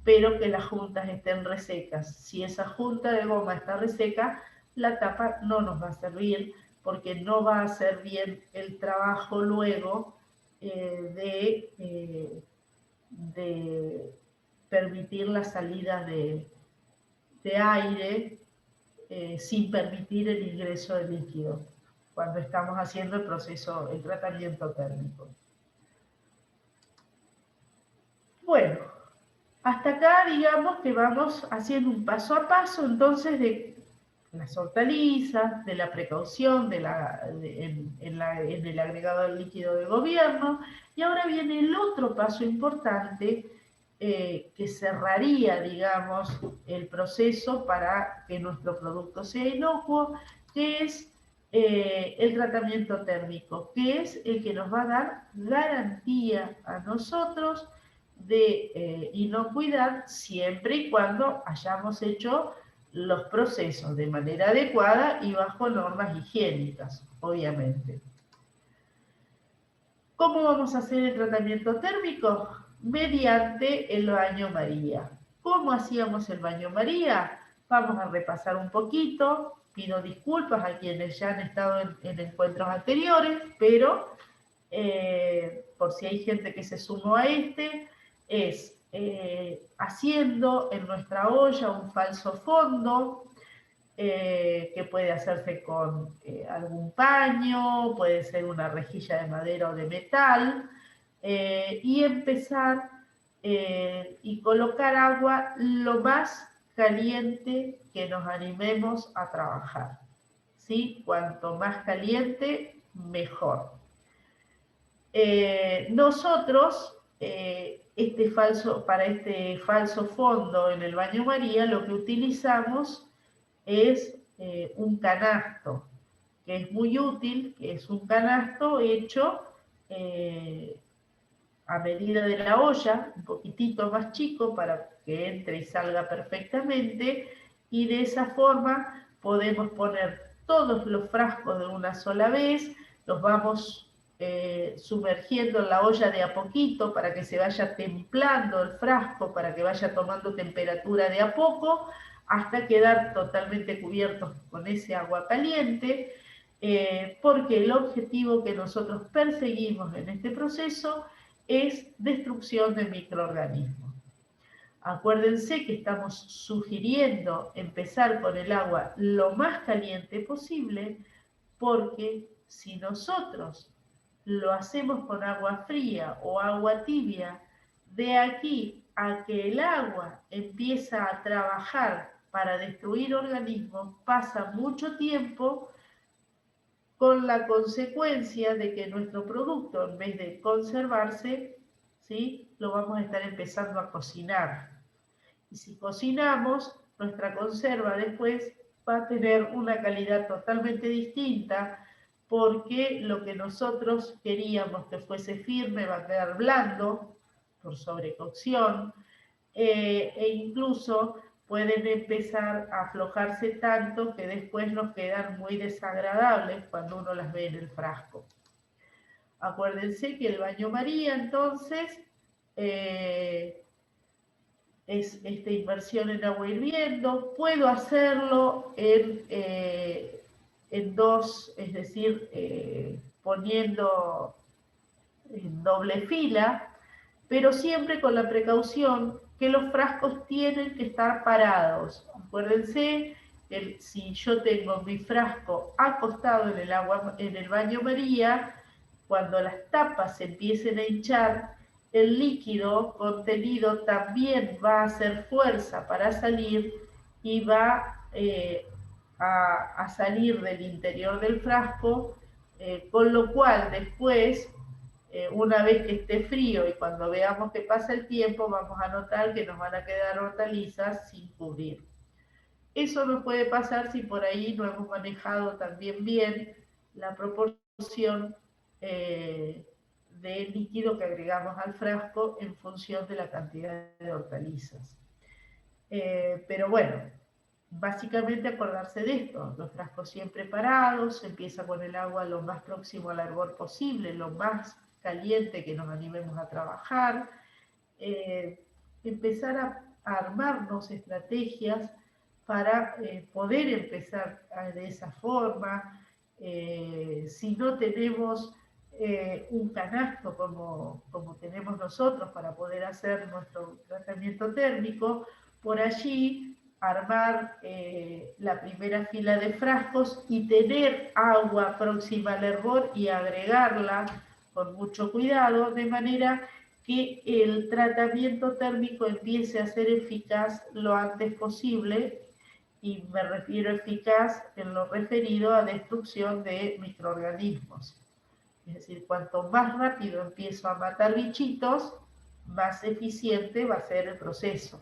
pero que las juntas estén resecas. Si esa junta de goma está reseca, la tapa no nos va a servir, porque no va a hacer bien el trabajo luego de permitir la salida de aire sin permitir el ingreso de líquido cuando estamos haciendo el proceso, el tratamiento térmico. Bueno, hasta acá digamos que vamos haciendo un paso a paso entonces de las hortalizas, de la precaución en el agregado del líquido de gobierno, y ahora viene el otro paso importante que cerraría, digamos, el proceso para que nuestro producto sea inocuo, que es el tratamiento térmico, que es el que nos va a dar garantía a nosotros de inocuidad siempre y cuando hayamos hecho los procesos de manera adecuada y bajo normas higiénicas, obviamente. ¿Cómo vamos a hacer el tratamiento térmico? Mediante el baño María. ¿Cómo hacíamos el baño María? Vamos a repasar un poquito. Pido disculpas a quienes ya han estado en encuentros anteriores, pero por si hay gente que se sumó a este, es haciendo en nuestra olla un falso fondo, que puede hacerse con algún paño, puede ser una rejilla de madera o de metal, y empezar y colocar agua lo más caliente que nos animemos a trabajar, ¿sí? Cuanto más caliente, mejor. Nosotros, para este falso fondo en el baño María, lo que utilizamos es un canasto, que es muy útil, que es un canasto hecho a medida de la olla, un poquitito más chico para que entre y salga perfectamente, y de esa forma podemos poner todos los frascos de una sola vez, los vamos sumergiendo en la olla de a poquito para que se vaya templando el frasco, para que vaya tomando temperatura de a poco, hasta quedar totalmente cubiertos con ese agua caliente, porque el objetivo que nosotros perseguimos en este proceso es destrucción de microorganismos. Acuérdense que estamos sugiriendo empezar con el agua lo más caliente posible, porque si nosotros lo hacemos con agua fría o agua tibia, de aquí a que el agua empieza a trabajar para destruir organismos, pasa mucho tiempo, con la consecuencia de que nuestro producto, en vez de conservarse, ¿sí?, lo vamos a estar empezando a cocinar. Y si cocinamos, nuestra conserva después va a tener una calidad totalmente distinta, porque lo que nosotros queríamos que fuese firme va a quedar blando por sobrecocción, e incluso pueden empezar a aflojarse tanto que después nos quedan muy desagradables cuando uno las ve en el frasco. Acuérdense que el baño María, entonces, es esta inmersión en agua hirviendo. Puedo hacerlo en dos, es decir, poniendo en doble fila, pero siempre con la precaución que los frascos tienen que estar parados. Acuérdense que si yo tengo mi frasco acostado en el agua, en el baño María, cuando las tapas se empiecen a hinchar, el líquido contenido también va a hacer fuerza para salir y va a salir del interior del frasco, con lo cual después, una vez que esté frío y cuando veamos que pasa el tiempo, vamos a notar que nos van a quedar hortalizas sin cubrir. Eso nos puede pasar si por ahí no hemos manejado también bien la proporción de líquido que agregamos al frasco en función de la cantidad de hortalizas. Pero bueno, básicamente acordarse de esto, los frascos siempre parados, se empieza con el agua lo más próximo al hervor posible, lo más caliente que nos animemos a trabajar, empezar a armarnos estrategias para poder empezar de esa forma. Si no tenemos un canasto como tenemos nosotros para poder hacer nuestro tratamiento térmico, por allí armar la primera fila de frascos y tener agua próxima al hervor y agregarla con mucho cuidado, de manera que el tratamiento térmico empiece a ser eficaz lo antes posible, y me refiero eficaz en lo referido a destrucción de microorganismos. Es decir, cuanto más rápido empiezo a matar bichitos, más eficiente va a ser el proceso.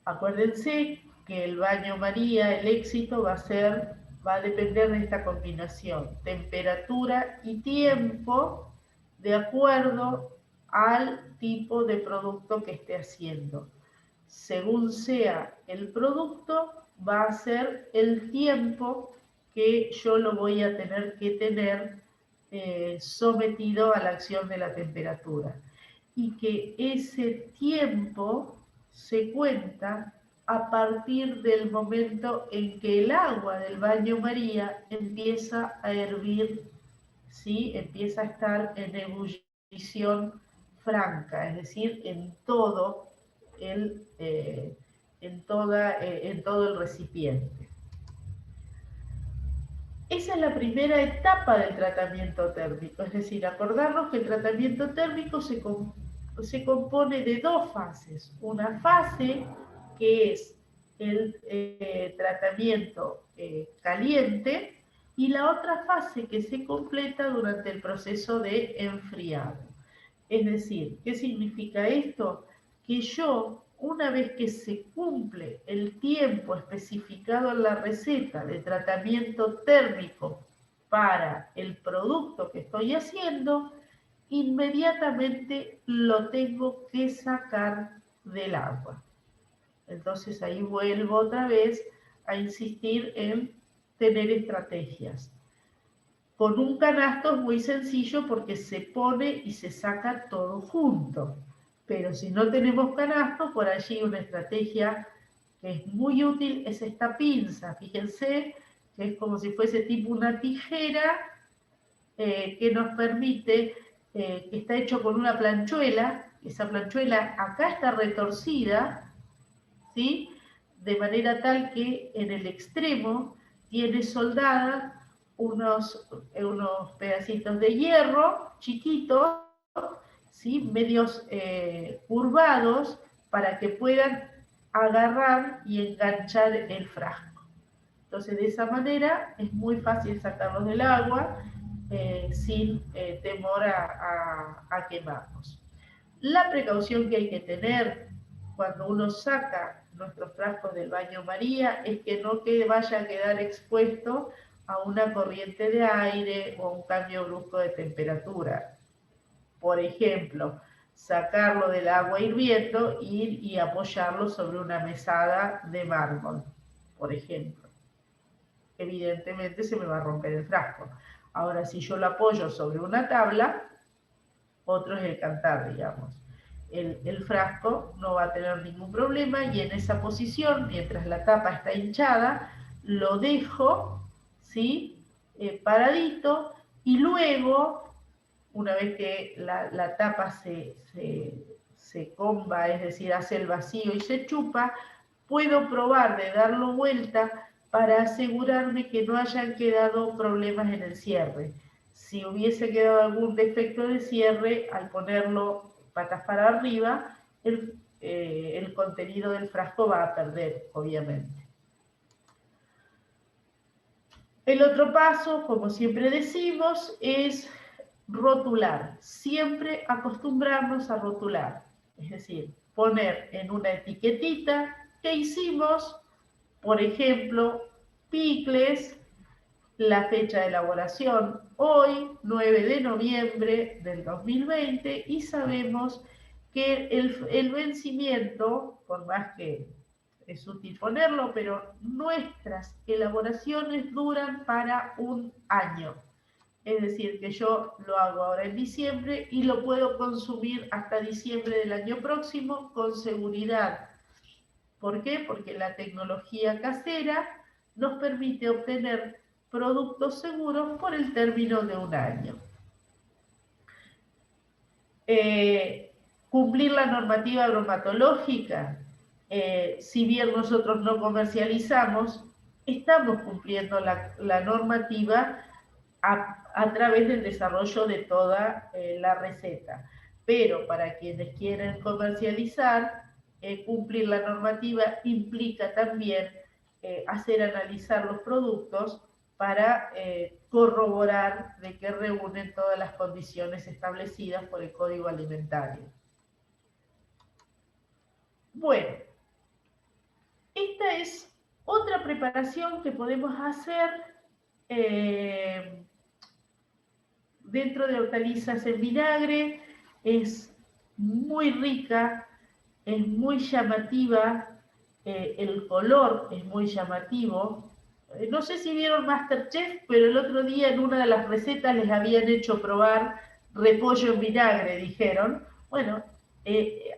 Acuérdense que el baño María, el éxito va a depender de esta combinación, temperatura y tiempo, de acuerdo al tipo de producto que esté haciendo. Según sea el producto, va a ser el tiempo que yo lo voy a tener que tener sometido a la acción de la temperatura. Y que ese tiempo se cuenta a partir del momento en que el agua del baño María empieza a hervir, ¿sí? Empieza a estar en ebullición franca, es decir, en todo en todo el recipiente. Esa es la primera etapa del tratamiento térmico, es decir, acordarnos que el tratamiento térmico se compone de dos fases. Una fase que es el tratamiento caliente, y la otra fase que se completa durante el proceso de enfriado. Es decir, ¿qué significa esto? Que yo, una vez que se cumple el tiempo especificado en la receta de tratamiento térmico para el producto que estoy haciendo, inmediatamente lo tengo que sacar del agua. Entonces ahí vuelvo otra vez a insistir en tener estrategias. Con un canasto es muy sencillo porque se pone y se saca todo junto. Pero si no tenemos canasto, por allí una estrategia que es muy útil es esta pinza. Fíjense que es como si fuese tipo una tijera que nos permite, que está hecho con una planchuela. Esa planchuela acá está retorcida, ¿sí? De manera tal que en el extremo tiene soldadas unos pedacitos de hierro chiquitos, ¿sí? Medios curvados para que puedan agarrar y enganchar el frasco. Entonces, de esa manera es muy fácil sacarlos del agua sin temor a quemarnos. La precaución que hay que tener cuando uno saca nuestros frascos del baño María es que no vaya a quedar expuesto a una corriente de aire o a un cambio brusco de temperatura. Por ejemplo, sacarlo del agua hirviendo, ir y apoyarlo sobre una mesada de mármol, por ejemplo. Evidentemente se me va a romper el frasco. Ahora, si yo lo apoyo sobre una tabla, otro es el cantar, digamos. El frasco no va a tener ningún problema y en esa posición, mientras la tapa está hinchada, lo dejo, ¿sí? Paradito, y luego, una vez que la tapa se comba, es decir, hace el vacío y se chupa, puedo probar de darlo vuelta para asegurarme que no hayan quedado problemas en el cierre. Si hubiese quedado algún defecto de cierre, al ponerlo patas para arriba, el contenido del frasco va a perder, obviamente. El otro paso, como siempre decimos, es rotular. Siempre acostumbrarnos a rotular. Es decir, poner en una etiquetita qué hicimos, por ejemplo, picles, la fecha de elaboración hoy, 9 de noviembre del 2020, y sabemos que el vencimiento, por más que es útil ponerlo, pero nuestras elaboraciones duran para un año. Es decir, que yo lo hago ahora en diciembre y lo puedo consumir hasta diciembre del año próximo con seguridad. ¿Por qué? Porque la tecnología casera nos permite obtener productos seguros por el término de un año. Cumplir la normativa bromatológica, si bien nosotros no comercializamos, estamos cumpliendo la normativa a través del desarrollo de toda la receta. Pero para quienes quieren comercializar, cumplir la normativa implica también hacer analizar los productos para corroborar de que reúnen todas las condiciones establecidas por el Código Alimentario. Bueno, esta es otra preparación que podemos hacer dentro de hortalizas en vinagre. Es muy rica, es muy llamativa, el color es muy llamativo. No sé si vieron MasterChef, pero el otro día en una de las recetas les habían hecho probar repollo en vinagre, dijeron. Bueno,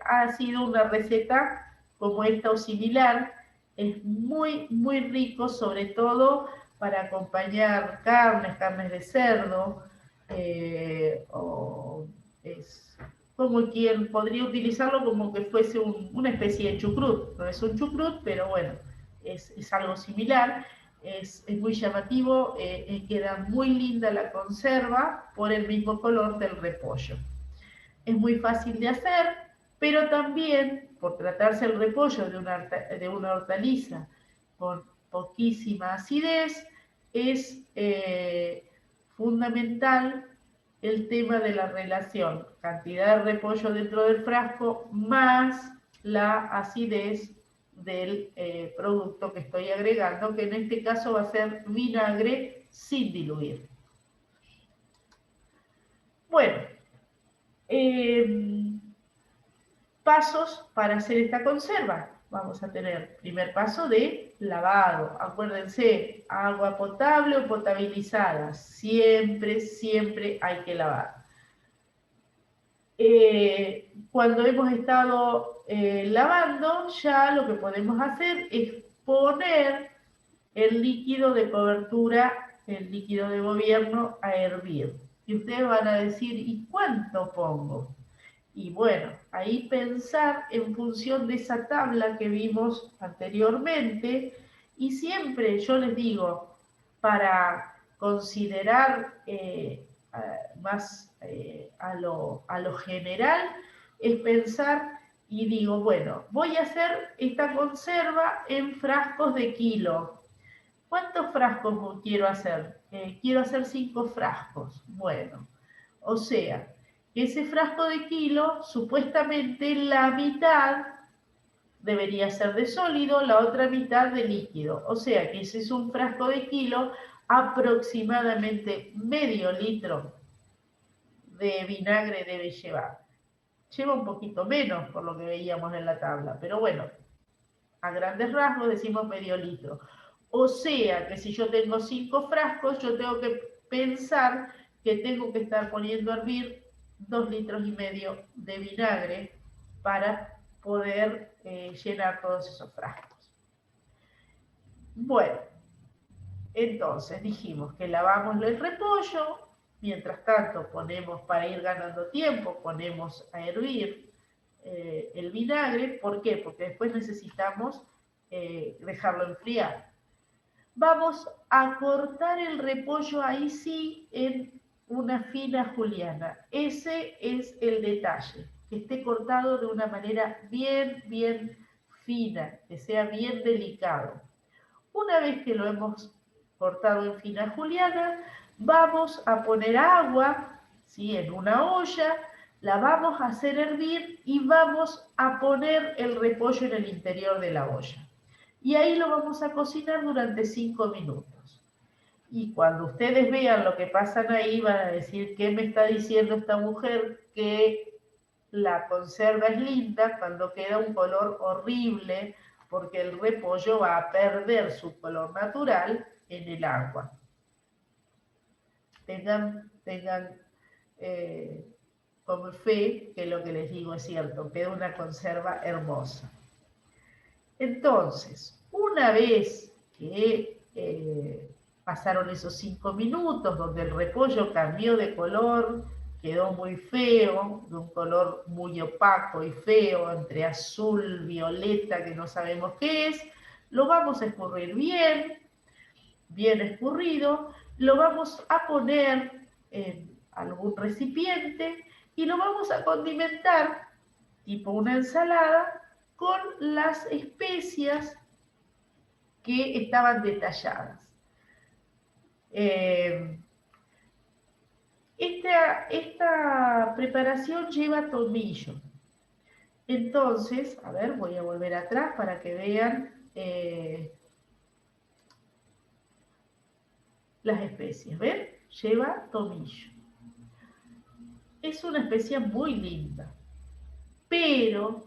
ha sido una receta como esta o similar. Es muy, muy rico, sobre todo para acompañar carnes de cerdo, o es como quien podría utilizarlo como que fuese una especie de chucrut. No es un chucrut, pero bueno, es algo similar. Es muy llamativo, queda muy linda la conserva por el mismo color del repollo. Es muy fácil de hacer, pero también, por tratarse el repollo de una hortaliza con poquísima acidez, es fundamental el tema de la relación cantidad de repollo dentro del frasco más la acidez del producto que estoy agregando, que en este caso va a ser vinagre sin diluir. Bueno, Pasos para hacer esta conserva. Vamos a tener primer paso de lavado. Acuérdense, agua potable o potabilizada. Siempre, siempre hay que lavar. Cuando hemos estado lavando, ya lo que podemos hacer es poner el líquido de cobertura, el líquido de gobierno a hervir. Y ustedes van a decir, ¿y cuánto pongo? Y bueno, ahí pensar en función de esa tabla que vimos anteriormente, y siempre yo les digo, para considerar más a lo general, es pensar y digo, bueno, voy a hacer esta conserva en frascos de kilo. ¿Cuántos frascos quiero hacer? Quiero hacer 5 frascos. Bueno, o sea, ese frasco de kilo, supuestamente la mitad debería ser de sólido, la otra mitad de líquido. O sea que ese es un frasco de kilo, aproximadamente medio litro de vinagre debe llevar. Lleva un poquito menos por lo que veíamos en la tabla, pero bueno, a grandes rasgos decimos medio litro. O sea que si yo tengo 5 frascos, yo tengo que pensar que tengo que estar poniendo a hervir 2,5 litros de vinagre para poder llenar todos esos frascos. Bueno, entonces dijimos que lavamos el repollo, mientras tanto ponemos, para ir ganando tiempo, ponemos a hervir el vinagre. ¿Por qué? Porque después necesitamos dejarlo enfriar. Vamos a cortar el repollo ahí sí en una fina juliana. Ese es el detalle, que esté cortado de una manera bien, bien fina, que sea bien delicado. Una vez que lo hemos cortado en fina juliana, vamos a poner agua, ¿sí?, en una olla, la vamos a hacer hervir y vamos a poner el repollo en el interior de la olla. Y ahí lo vamos a cocinar durante 5 minutos. Y cuando ustedes vean lo que pasan ahí, van a decir, ¿qué me está diciendo esta mujer? Que la conserva es linda cuando queda un color horrible, porque el repollo va a perder su color natural en el agua. Tengan como fe que lo que les digo es cierto, queda una conserva hermosa. Entonces, una vez que pasaron esos 5 minutos donde el repollo cambió de color, quedó muy feo, de un color muy opaco y feo, entre azul, violeta, que no sabemos qué es, lo vamos a escurrir bien, bien escurrido, lo vamos a poner en algún recipiente y lo vamos a condimentar, tipo una ensalada, con las especias que estaban detalladas. Esta preparación lleva tomillo. Entonces, a ver, voy a volver atrás para que vean las especies. ¿Ven? Lleva tomillo. Es una especia muy linda, pero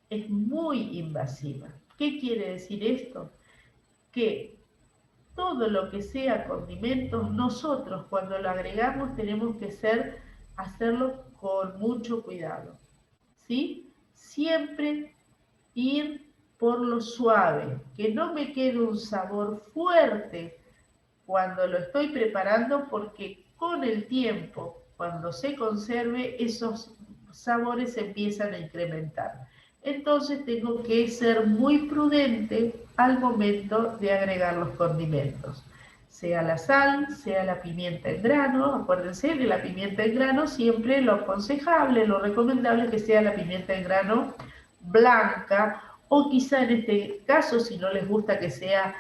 es muy invasiva. ¿Qué quiere decir esto? Que todo lo que sea condimentos, nosotros cuando lo agregamos tenemos que hacerlo con mucho cuidado, ¿sí? Siempre ir por lo suave, que no me quede un sabor fuerte cuando lo estoy preparando, porque con el tiempo, cuando se conserve, esos sabores se empiezan a incrementar. Entonces tengo que ser muy prudente al momento de agregar los condimentos. Sea la sal, sea la pimienta en grano. Acuérdense que la pimienta en grano siempre lo aconsejable, lo recomendable es que sea la pimienta en grano blanca, o quizá en este caso, si no les gusta que sea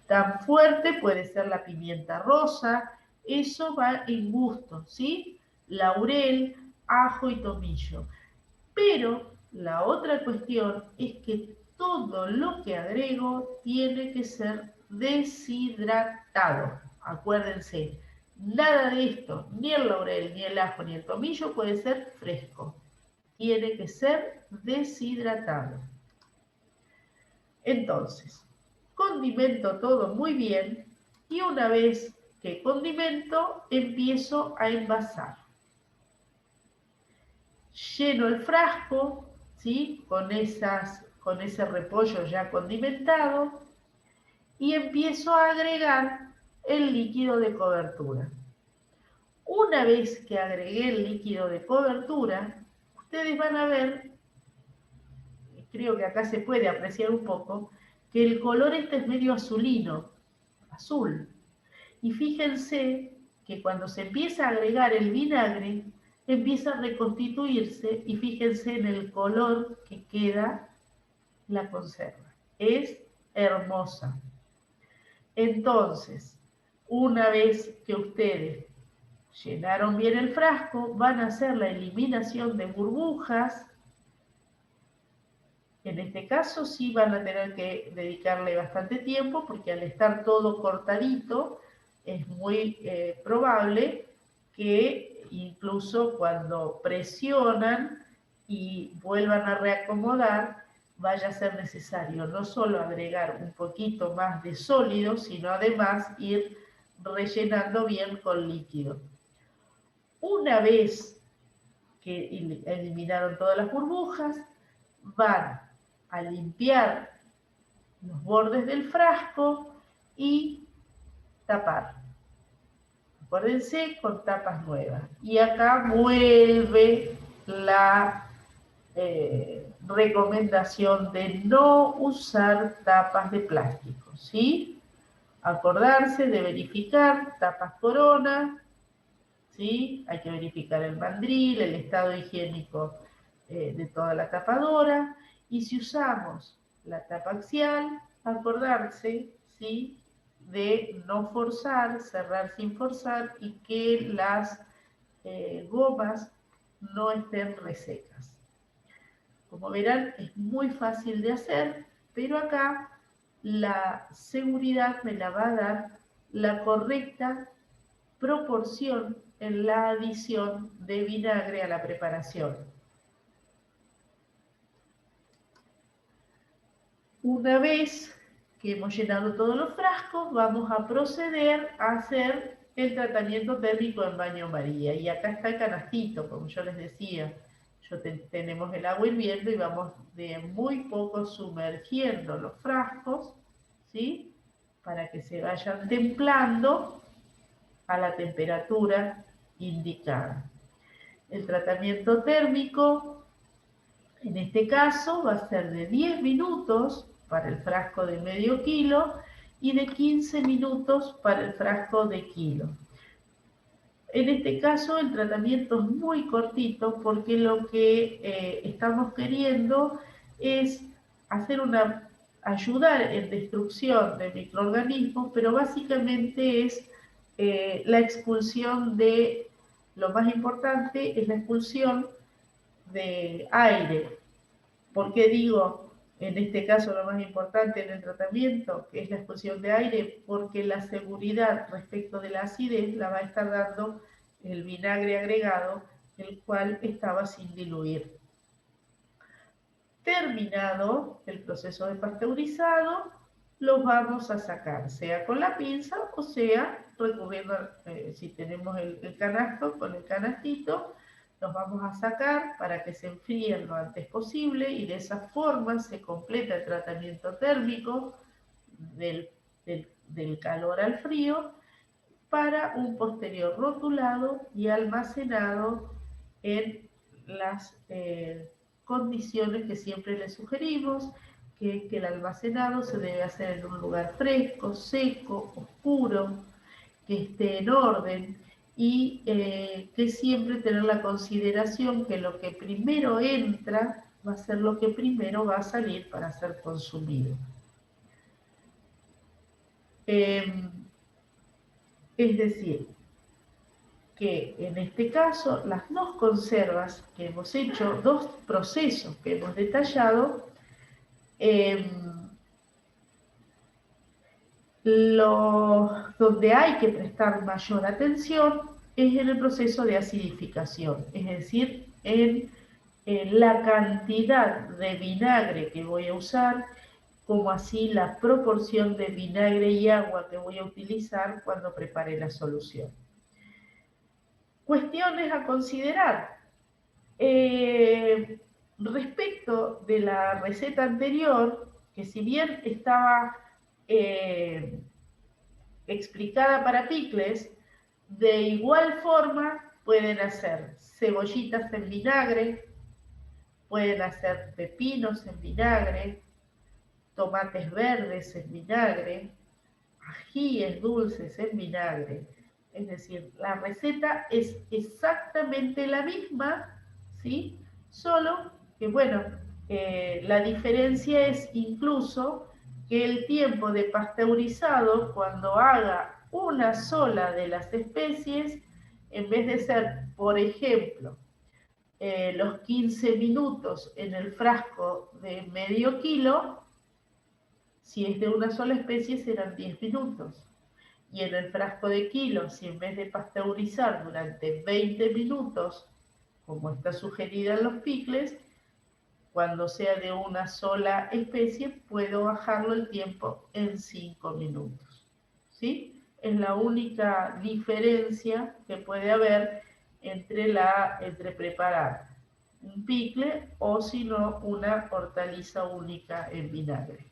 tan fuerte, puede ser la pimienta rosa. Eso va en gusto, ¿sí? Laurel, ajo y tomillo. Pero la otra cuestión es que todo lo que agrego tiene que ser deshidratado. Acuérdense, Nada de esto, ni el laurel, ni el ajo, ni el tomillo puede ser fresco. Tiene que ser deshidratado. Entonces, condimento todo muy bien y una vez que condimento, empiezo a envasar. Lleno el frasco, ¿sí? Con ese repollo ya condimentado y empiezo a agregar el líquido de cobertura. Una vez que agregué el líquido de cobertura, ustedes van a ver, creo que acá se puede apreciar un poco, que el color este es medio azulino, azul. Y fíjense que cuando se empieza a agregar el vinagre, empieza a reconstituirse y fíjense en el color que queda la conserva. Es hermosa. Entonces, una vez que ustedes llenaron bien el frasco, van a hacer la eliminación de burbujas. En este caso sí van a tener que dedicarle bastante tiempo porque al estar todo cortadito es muy probable que incluso cuando presionan y vuelvan a reacomodar vaya a ser necesario no solo agregar un poquito más de sólido, sino además ir rellenando bien con líquido. Una vez que eliminaron todas las burbujas, van a limpiar los bordes del frasco y tapar. Acuérdense, con tapas nuevas. Y acá vuelve la recomendación de no usar tapas de plástico, ¿sí? Acordarse de verificar tapas Corona, ¿sí? Hay que verificar el mandril, el estado higiénico de toda la tapadora. Y si usamos la tapa axial, acordarse, ¿sí? De no forzar, cerrar sin forzar y que las gomas no estén resecas. Como verán, es muy fácil de hacer, pero acá la seguridad me la va a dar la correcta proporción en la adición de vinagre a la preparación. Una vez que hemos llenado todos los frascos, vamos a proceder a hacer el tratamiento térmico en baño María. Y acá está el canastito, como yo les decía. Tenemos el agua hirviendo y vamos de muy poco sumergiendo los frascos, ¿sí? Para que se vayan templando a la temperatura indicada. El tratamiento térmico, en este caso, va a ser de 10 minutos para el frasco de medio kilo y de 15 minutos para el frasco de kilo. En este caso, el tratamiento es muy cortito porque lo que estamos queriendo es ayudar en destrucción de microorganismos, pero básicamente es la expulsión de, lo más importante es la expulsión de aire. ¿Por qué digo en este caso lo más importante en el tratamiento, que es la expulsión de aire? Porque la seguridad respecto de la acidez la va a estar dando el vinagre agregado, el cual estaba sin diluir. Terminado el proceso de pasteurizado, los vamos a sacar, sea con la pinza o sea recurriendo, si tenemos el canasto, con el canastito, los vamos a sacar para que se enfríen lo antes posible y de esa forma se completa el tratamiento térmico del calor al frío para un posterior rotulado y almacenado en las condiciones que siempre les sugerimos, que el almacenado se debe hacer en un lugar fresco, seco, oscuro, que esté en orden y que siempre tener la consideración que lo que primero entra va a ser lo que primero va a salir para ser consumido. Es decir, que en este caso las dos conservas que hemos hecho, dos procesos que hemos detallado, Donde hay que prestar mayor atención es en el proceso de acidificación, es decir, en la cantidad de vinagre que voy a usar, como así la proporción de vinagre y agua que voy a utilizar cuando prepare la solución. Cuestiones a considerar. Respecto de la receta anterior, que si bien estaba explicada para picles, de igual forma pueden hacer cebollitas en vinagre, pueden hacer pepinos en vinagre, tomates verdes en vinagre, ajíes dulces en vinagre. Es decir, la receta es exactamente la misma, ¿sí? Solo que, bueno, la diferencia es incluso que el tiempo de pasteurizado, cuando haga una sola de las especies, en vez de ser, por ejemplo, los 15 minutos en el frasco de medio kilo, si es de una sola especie serán 10 minutos. Y en el frasco de kilo, si en vez de pasteurizar durante 20 minutos, como está sugerida en los picles, cuando sea de una sola especie, puedo bajarlo el tiempo en 5 minutos. ¿Sí? Es la única diferencia que puede haber entre preparar un picle o si no una hortaliza única en vinagre.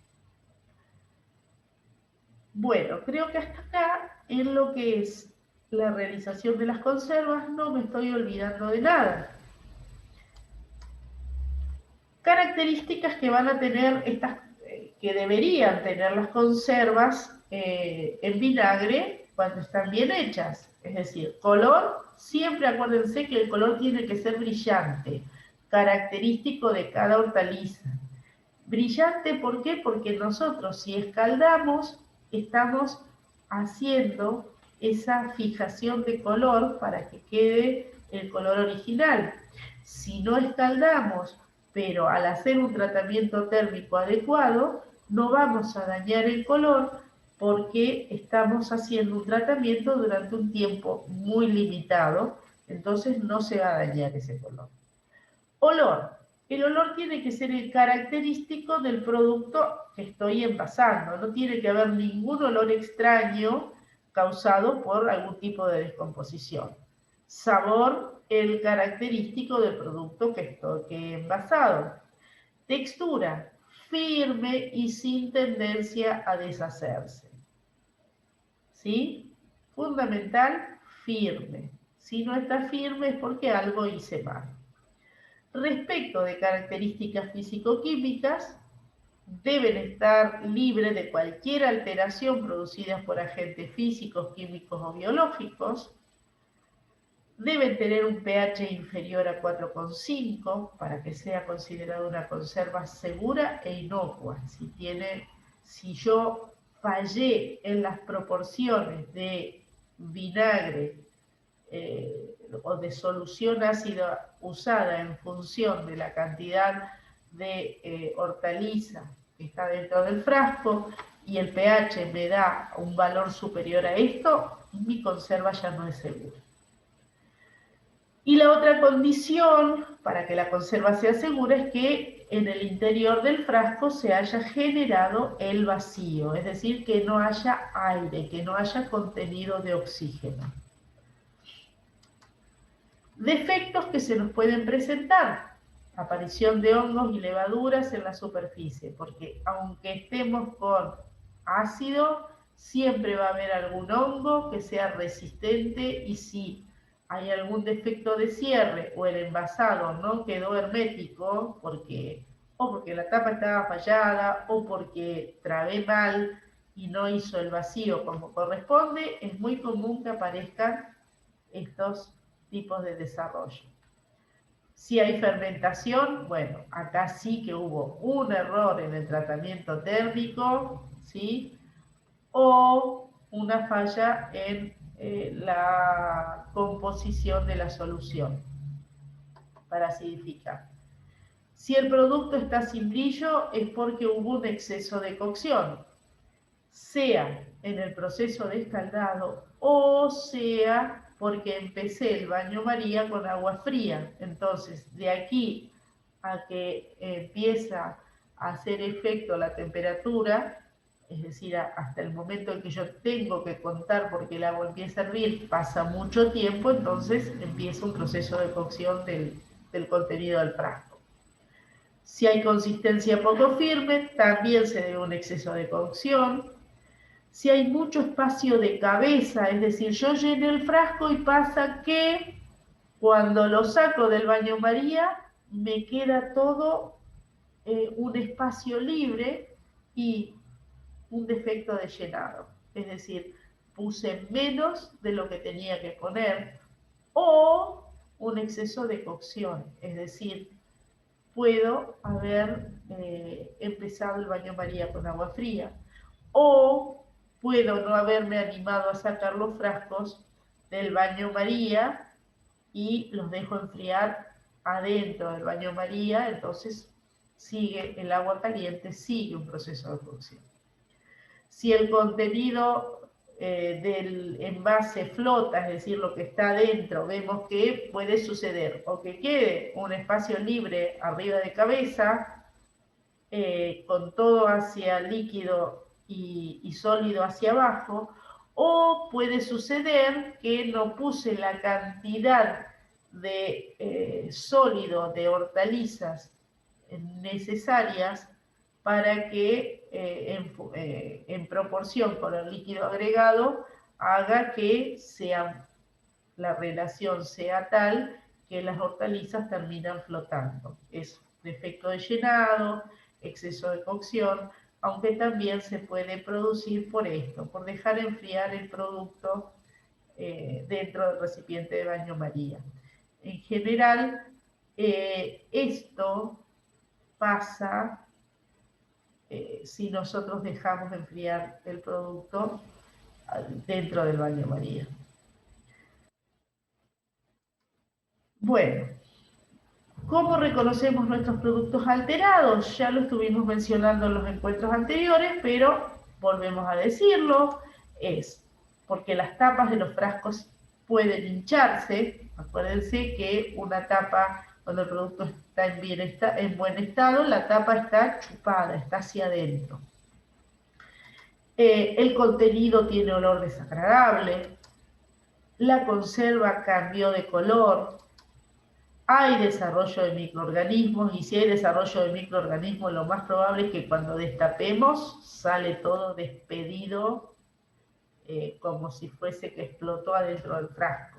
Bueno, creo que hasta acá, en lo que es la realización de las conservas, no me estoy olvidando de nada. Características que van a tener estas, que deberían tener las conservas en vinagre cuando están bien hechas. Es decir, color, siempre acuérdense que el color tiene que ser brillante, característico de cada hortaliza. Brillante, ¿por qué? Porque nosotros si escaldamos, estamos haciendo esa fijación de color para que quede el color original. Si no escaldamos, pero al hacer un tratamiento térmico adecuado, no vamos a dañar el color porque estamos haciendo un tratamiento durante un tiempo muy limitado, entonces no se va a dañar ese color. Olor. El olor tiene que ser el característico del producto que estoy envasando. No tiene que haber ningún olor extraño causado por algún tipo de descomposición. Sabor, el característico del producto que he envasado. Textura, firme y sin tendencia a deshacerse. ¿Sí? Fundamental, firme. Si no está firme es porque algo hice mal. Respecto de características físico-químicas, deben estar libres de cualquier alteración producida por agentes físicos, químicos o biológicos. Deben tener un pH inferior a 4,5 para que sea considerada una conserva segura e inocua. Si yo fallé en las proporciones de vinagre o de solución ácida usada en función de la cantidad de hortaliza que está dentro del frasco y el pH me da un valor superior a esto, mi conserva ya no es segura. Y la otra condición para que la conserva sea segura es que en el interior del frasco se haya generado el vacío, es decir, que no haya aire, que no haya contenido de oxígeno. Defectos que se nos pueden presentar. Aparición de hongos y levaduras en la superficie, porque aunque estemos con ácido, siempre va a haber algún hongo que sea resistente y si hay algún defecto de cierre o el envasado no quedó hermético, o porque la tapa estaba fallada o porque trabé mal y no hizo el vacío como corresponde, es muy común que aparezcan estos tipos de desarrollo. Si hay fermentación, bueno, acá sí que hubo un error en el tratamiento térmico, ¿sí? O una falla en la composición de la solución para acidificar. Si el producto está sin brillo es porque hubo un exceso de cocción. sea en el proceso de escaldado o sea porque empecé el baño María con agua fría. Entonces, de aquí a que empieza a hacer efecto la temperatura, es decir, hasta el momento en que yo tengo que contar porque el agua empieza a hervir, pasa mucho tiempo, entonces empieza un proceso de cocción del contenido del frasco. Si hay consistencia poco firme, también se debe a un exceso de cocción. Si hay mucho espacio de cabeza, es decir, yo llené el frasco y pasa que cuando lo saco del baño María, me queda todo un espacio libre y un defecto de llenado. Es decir, puse menos de lo que tenía que poner o un exceso de cocción. Es decir, puedo haber empezado el baño María con agua fría o puedo no haberme animado a sacar los frascos del baño María y los dejo enfriar adentro del baño María, entonces sigue el agua caliente, sigue un proceso de cocción. Si el contenido del envase flota, es decir, lo que está adentro, vemos que puede suceder o que quede un espacio libre arriba de cabeza, con todo hacia líquido y sólido hacia abajo, o puede suceder que no puse la cantidad de sólido de hortalizas necesarias para que en proporción con el líquido agregado haga que la relación sea tal que las hortalizas terminan flotando. Es defecto de llenado, exceso de cocción, aunque también se puede producir por esto, por dejar enfriar el producto dentro del recipiente de baño María. En general, esto pasa si nosotros dejamos enfriar el producto dentro del baño María. Bueno, ¿cómo reconocemos nuestros productos alterados? Ya lo estuvimos mencionando en los encuentros anteriores, pero volvemos a decirlo, es porque las tapas de los frascos pueden hincharse. Acuérdense que una tapa, cuando el producto está en buen estado, la tapa está chupada, está hacia adentro. El contenido tiene olor desagradable, la conserva cambió de color, hay desarrollo de microorganismos y si hay desarrollo de microorganismos lo más probable es que cuando destapemos sale todo despedido como si fuese que explotó adentro del frasco.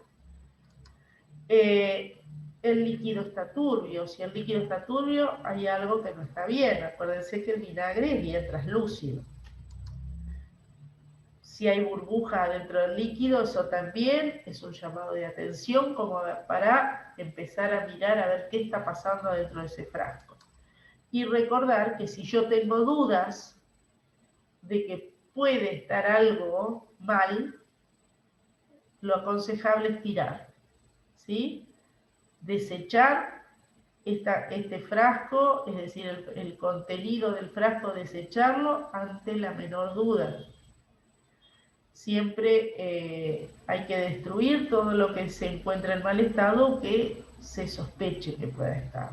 El líquido está turbio, si el líquido está turbio hay algo que no está bien. Acuérdense que el vinagre es bien translúcido. Si hay burbuja dentro del líquido, eso también es un llamado de atención como para empezar a mirar a ver qué está pasando dentro de ese frasco. Y recordar que si yo tengo dudas de que puede estar algo mal, lo aconsejable es tirar, ¿sí? Desechar este frasco, es decir, el contenido del frasco, desecharlo ante la menor duda. Siempre hay que destruir todo lo que se encuentra en mal estado que se sospeche que pueda estar.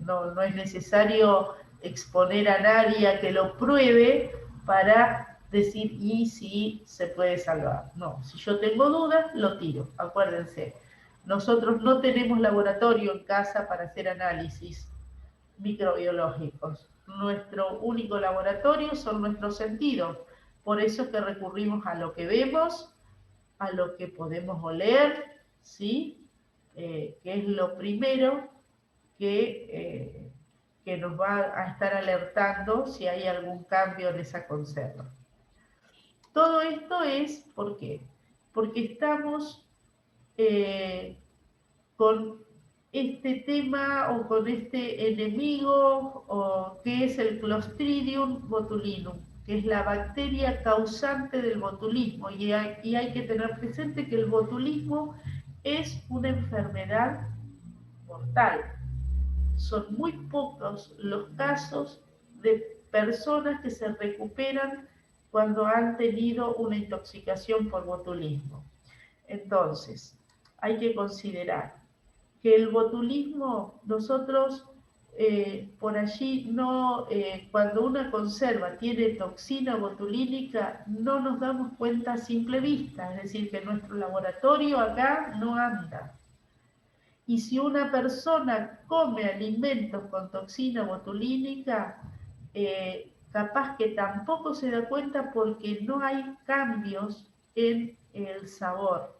No es necesario exponer a nadie a que lo pruebe para decir y si se puede salvar. No, si yo tengo dudas, lo tiro. Acuérdense, nosotros no tenemos laboratorio en casa para hacer análisis microbiológicos. Nuestro único laboratorio son nuestros sentidos. Por eso es que recurrimos a lo que vemos, a lo que podemos oler, ¿sí? Que es lo primero que nos va a estar alertando si hay algún cambio en esa conserva. Todo esto es, ¿por qué? Porque estamos con este tema o con este enemigo o que es el Clostridium botulinum, que es la bacteria causante del botulismo. Y hay que tener presente que el botulismo es una enfermedad mortal. Son muy pocos los casos de personas que se recuperan cuando han tenido una intoxicación por botulismo. Entonces, hay que considerar que el botulismo, nosotros por allí no, cuando una conserva tiene toxina botulínica, no nos damos cuenta a simple vista, es decir, que nuestro laboratorio acá no anda. Y si una persona come alimentos con toxina botulínica, capaz que tampoco se da cuenta porque no hay cambios en el sabor,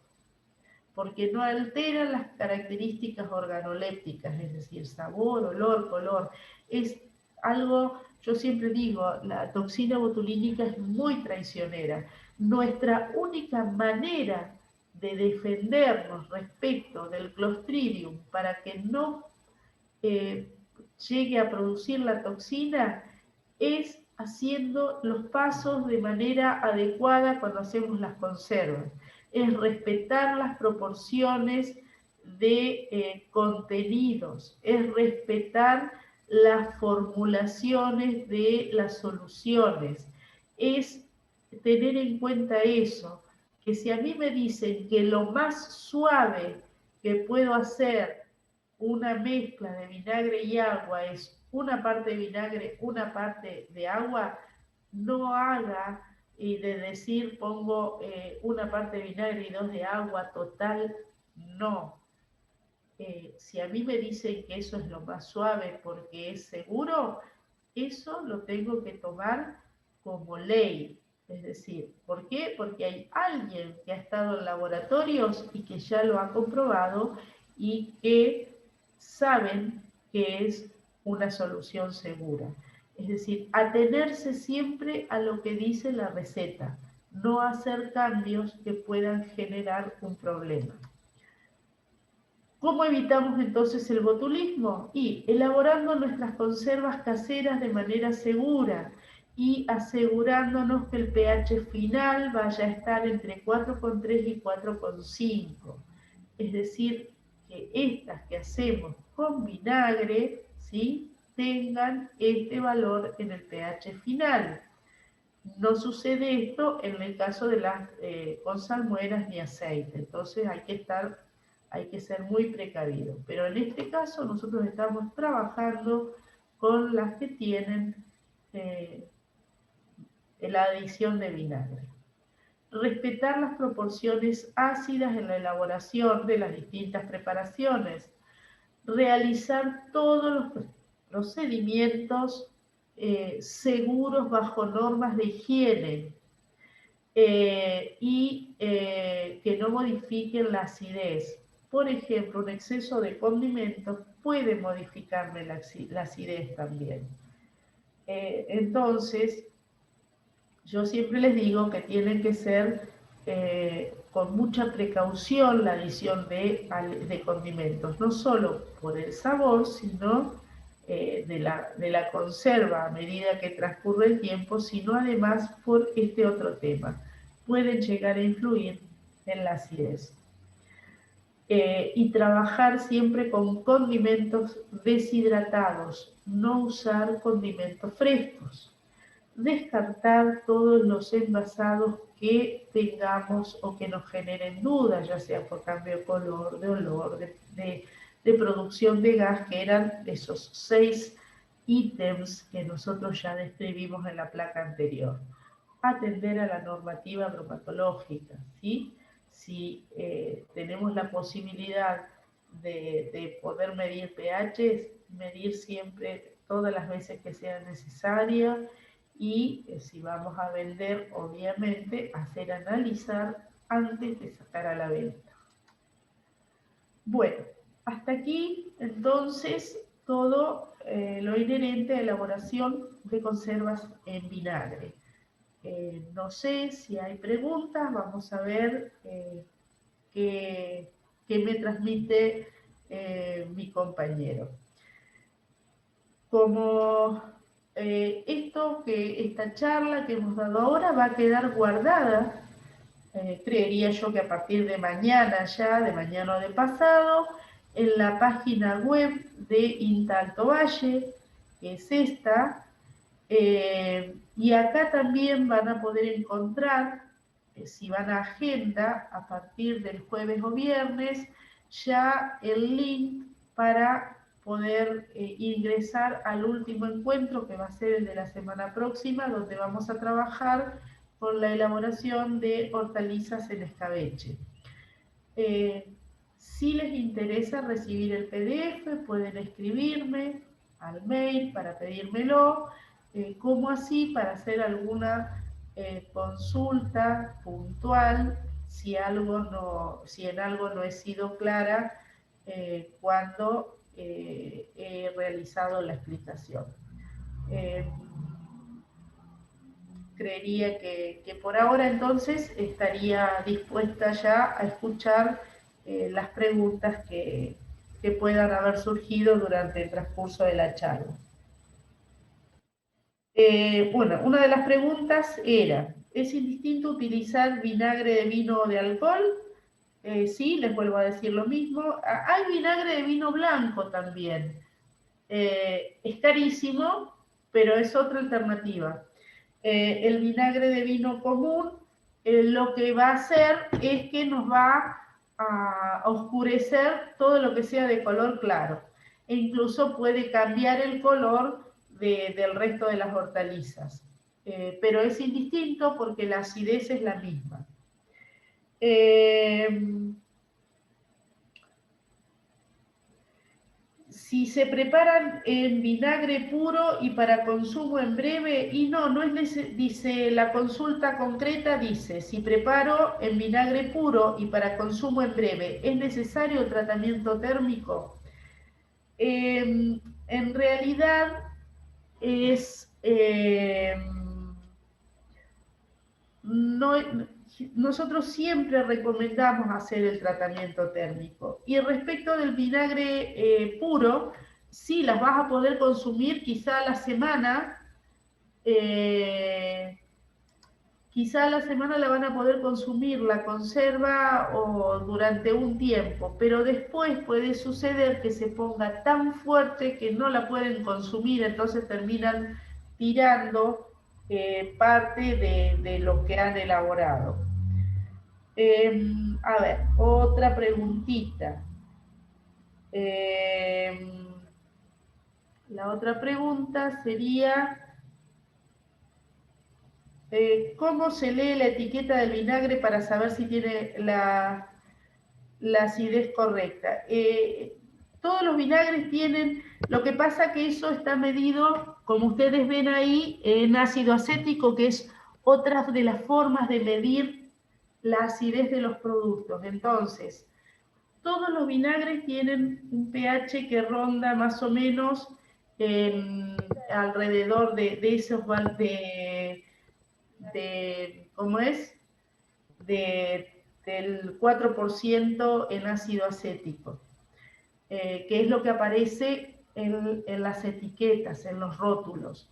porque no alteran las características organolépticas, es decir, sabor, olor, color. Es algo, yo siempre digo, la toxina botulínica es muy traicionera. Nuestra única manera de defendernos respecto del Clostridium para que no llegue a producir la toxina es haciendo los pasos de manera adecuada cuando hacemos las conservas. Es respetar las proporciones de contenidos, es respetar las formulaciones de las soluciones, es tener en cuenta eso, que si a mí me dicen que lo más suave que puedo hacer una mezcla de vinagre y agua es una parte de vinagre, una parte de agua, no haga y de decir pongo una parte de vinagre y dos de agua, total, no. Si a mí me dicen que eso es lo más suave porque es seguro, eso lo tengo que tomar como ley. Es decir, ¿por qué? Porque hay alguien que ha estado en laboratorios y que ya lo ha comprobado y que saben que es una solución segura. Es decir, atenerse siempre a lo que dice la receta, no hacer cambios que puedan generar un problema. ¿Cómo evitamos entonces el botulismo? Y elaborando nuestras conservas caseras de manera segura y asegurándonos que el pH final vaya a estar entre 4,3 y 4,5. Es decir, que estas que hacemos con vinagre, ¿sí?, tengan este valor en el pH final. No sucede esto en el caso de las con salmueras ni aceite, entonces hay que ser muy precavido. Pero en este caso nosotros estamos trabajando con las que tienen la adición de vinagre. Respetar las proporciones ácidas en la elaboración de las distintas preparaciones. Realizar todos los procedimientos seguros bajo normas de higiene que no modifiquen la acidez. Por ejemplo, un exceso de condimentos puede modificarme la acidez también. Entonces, yo siempre les digo que tienen que ser con mucha precaución la adición de condimentos, no solo por el sabor, sino de la conserva a medida que transcurre el tiempo, sino además por este otro tema. Pueden llegar a influir en la acidez. Y trabajar siempre con condimentos deshidratados, no usar condimentos frescos. Descartar todos los envasados que tengamos o que nos generen dudas, ya sea por cambio de color, de olor, de producción de gas, que eran esos 6 ítems que nosotros ya describimos en la placa anterior. Atender a la normativa bromatológica, ¿sí? Si tenemos la posibilidad de poder medir pH, medir siempre todas las veces que sea necesaria y si vamos a vender, obviamente, hacer analizar antes de sacar a la venta. Bueno, hasta aquí entonces todo lo inherente a elaboración de conservas en vinagre. No sé si hay preguntas, vamos a ver qué me transmite mi compañero. Como esta charla que hemos dado ahora va a quedar guardada, creería yo que a partir de mañana ya, de mañana o de pasado, en la página web de INTA Alto Valle, que es esta, Y acá también van a poder encontrar, si van a agenda, a partir del jueves o viernes, ya el link para poder ingresar al último encuentro, que va a ser el de la semana próxima, donde vamos a trabajar con la elaboración de hortalizas en escabeche. Si les interesa recibir el PDF, pueden escribirme al mail para pedírmelo, como así para hacer alguna consulta puntual si en algo no he sido clara cuando he realizado la explicación. Creería que por ahora entonces estaría dispuesta ya a escuchar las preguntas que puedan haber surgido durante el transcurso de la charla. Bueno, una de las preguntas era, ¿es indistinto utilizar vinagre de vino o de alcohol? Sí, les vuelvo a decir lo mismo. Hay vinagre de vino blanco también. Es carísimo, pero es otra alternativa. El vinagre de vino común lo que va a hacer es que nos va a oscurecer todo lo que sea de color claro e incluso puede cambiar el color del resto de las hortalizas. Pero es indistinto porque la acidez es la misma. Si se preparan en vinagre puro y para consumo en breve, y no es dice la consulta concreta, dice, si preparo en vinagre puro y para consumo en breve, ¿es necesario tratamiento térmico? En realidad es... no, nosotros siempre recomendamos hacer el tratamiento térmico. Y respecto del vinagre puro, sí, las vas a poder consumir quizá a la semana, quizá a la semana la van a poder consumir la conserva o durante un tiempo, pero después puede suceder que se ponga tan fuerte que no la pueden consumir, entonces terminan tirando parte de lo que han elaborado. A ver, otra preguntita. La otra pregunta sería, ¿cómo se lee la etiqueta del vinagre para saber si tiene la acidez correcta? Todos los vinagres tienen, lo que pasa que eso está medido, como ustedes ven ahí, en ácido acético, que es otra de las formas de medir la acidez de los productos. Entonces, todos los vinagres tienen un pH que ronda más o menos alrededor de esos, ¿cómo es? Del 4% en ácido acético, que es lo que aparece en las etiquetas, en los rótulos.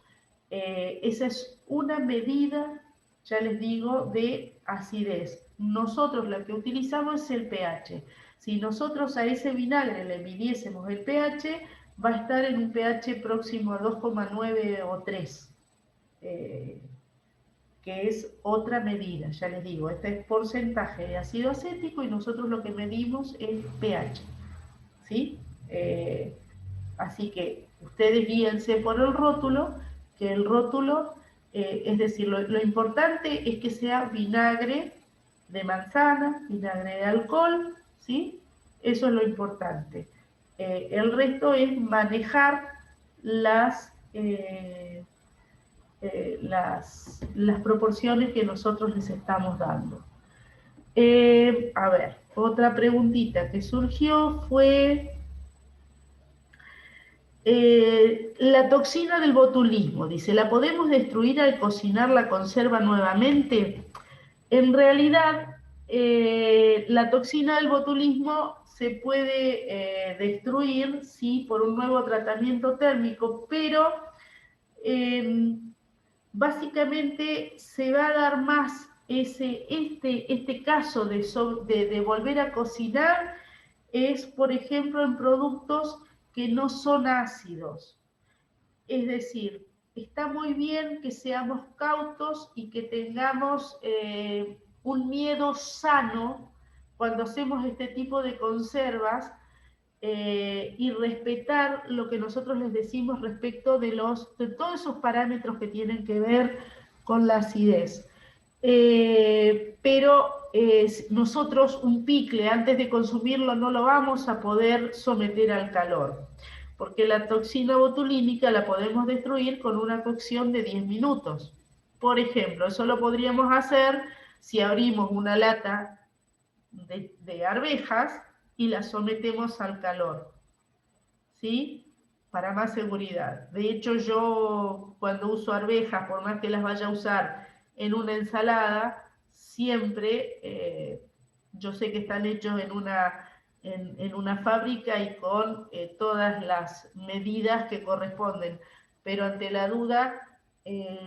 Esa es una medida, ya les digo, de acidez. Nosotros lo que utilizamos es el pH. Si nosotros a ese vinagre le midiésemos el pH, va a estar en un pH próximo a 2,9 o 3, que es otra medida, ya les digo, este es porcentaje de ácido acético y nosotros lo que medimos es pH, ¿sí? Así que ustedes guíense por el rótulo, que el rótulo, es decir, lo importante es que sea vinagre de manzana, vinagre de alcohol, ¿sí? Eso es lo importante. El resto es manejar las proporciones que nosotros les estamos dando. A ver, otra preguntita que surgió fue la toxina del botulismo. Dice, ¿la podemos destruir al cocinar la conserva nuevamente? En realidad, la toxina del botulismo se puede destruir, sí, por un nuevo tratamiento térmico, pero básicamente se va a dar más este caso de volver a cocinar es, por ejemplo, en productos que no son ácidos. Es decir, está muy bien que seamos cautos y que tengamos un miedo sano cuando hacemos este tipo de conservas, y respetar lo que nosotros les decimos respecto de todos esos parámetros que tienen que ver con la acidez. Pero nosotros un picle antes de consumirlo no lo vamos a poder someter al calor, porque la toxina botulínica la podemos destruir con una cocción de 10 minutos. Por ejemplo, eso lo podríamos hacer si abrimos una lata de arvejas y la sometemos al calor, ¿sí? Para más seguridad. De hecho, yo cuando uso arvejas, por más que las vaya a usar en una ensalada, siempre, yo sé que están hechos en una fábrica y con todas las medidas que corresponden, pero ante la duda,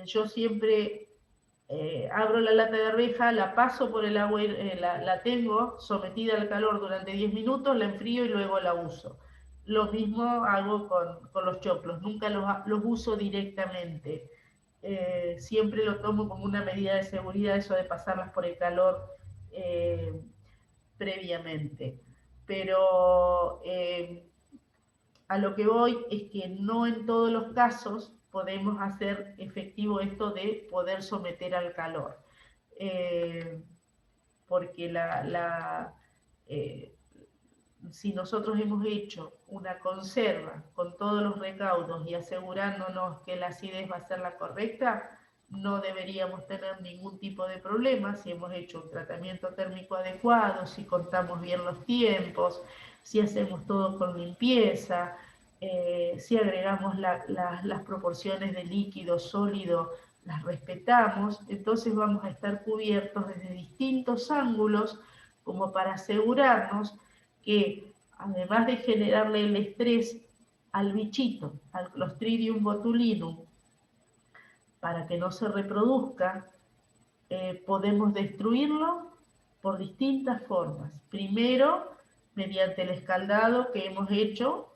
yo siempre abro la lata de arveja, la paso por el agua, la tengo sometida al calor durante 10 minutos, la enfrío y luego la uso. Lo mismo hago con los choclos, nunca los uso directamente. Siempre lo tomo como una medida de seguridad, eso de pasarlas por el calor eh, previamente. Pero a lo que voy es que no en todos los casos podemos hacer efectivo esto de poder someter al calor. Eh, porque si nosotros hemos hecho una conserva con todos los recaudos y asegurándonos que la acidez va a ser la correcta, no deberíamos tener ningún tipo de problema si hemos hecho un tratamiento térmico adecuado, si contamos bien los tiempos, si hacemos todo con limpieza, si agregamos las proporciones de líquido, sólido, las respetamos, entonces vamos a estar cubiertos desde distintos ángulos como para asegurarnos que además de generarle el estrés al bichito, al Clostridium botulinum, para que no se reproduzca, podemos destruirlo por distintas formas. Primero, mediante el escaldado que hemos hecho,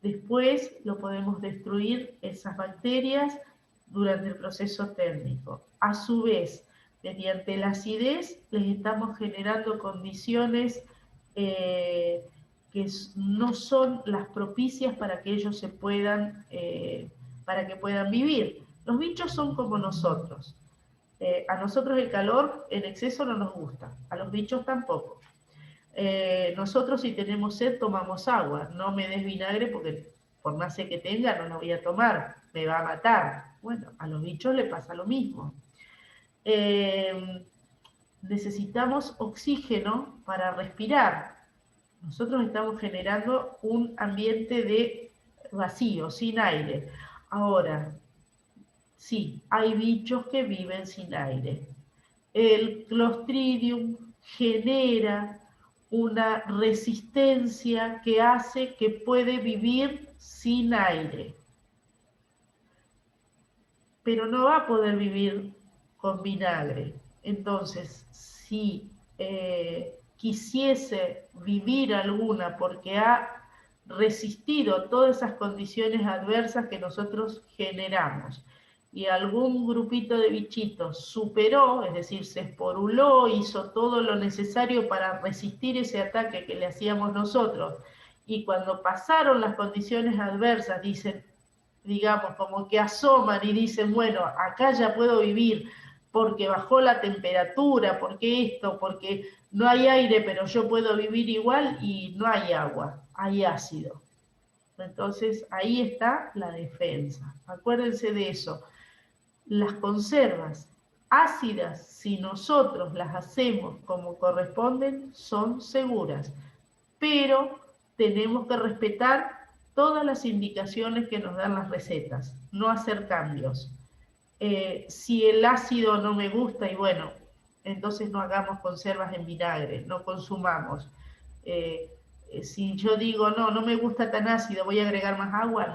después lo podemos destruir esas bacterias durante el proceso térmico. A su vez, mediante la acidez, les estamos generando condiciones que no son las propicias para que ellos para que puedan vivir. Los bichos son como nosotros. A nosotros el calor en exceso no nos gusta, a los bichos tampoco. Nosotros si tenemos sed tomamos agua, no me des vinagre porque por más sed que tenga no lo voy a tomar, me va a matar. Bueno, a los bichos le pasa lo mismo. Necesitamos oxígeno para respirar. Nosotros estamos generando un ambiente de vacío, sin aire. Ahora, sí, hay bichos que viven sin aire. El Clostridium genera una resistencia que hace que puede vivir sin aire, pero no va a poder vivir con vinagre. Entonces, si quisiese vivir alguna porque ha resistido todas esas condiciones adversas que nosotros generamos y algún grupito de bichitos superó, es decir, se esporuló, hizo todo lo necesario para resistir ese ataque que le hacíamos nosotros, y cuando pasaron las condiciones adversas, dicen, digamos, como que asoman y dicen, bueno, acá ya puedo vivir porque bajó la temperatura, porque esto, porque no hay aire, pero yo puedo vivir igual, y no hay agua, hay ácido. Entonces ahí está la defensa. Acuérdense de eso. Las conservas ácidas, si nosotros las hacemos como corresponden, son seguras, pero tenemos que respetar todas las indicaciones que nos dan las recetas, no hacer cambios. Si el ácido no me gusta, y bueno, entonces no hagamos conservas en vinagre, no consumamos. Si yo digo, no, no me gusta tan ácido, voy a agregar más agua,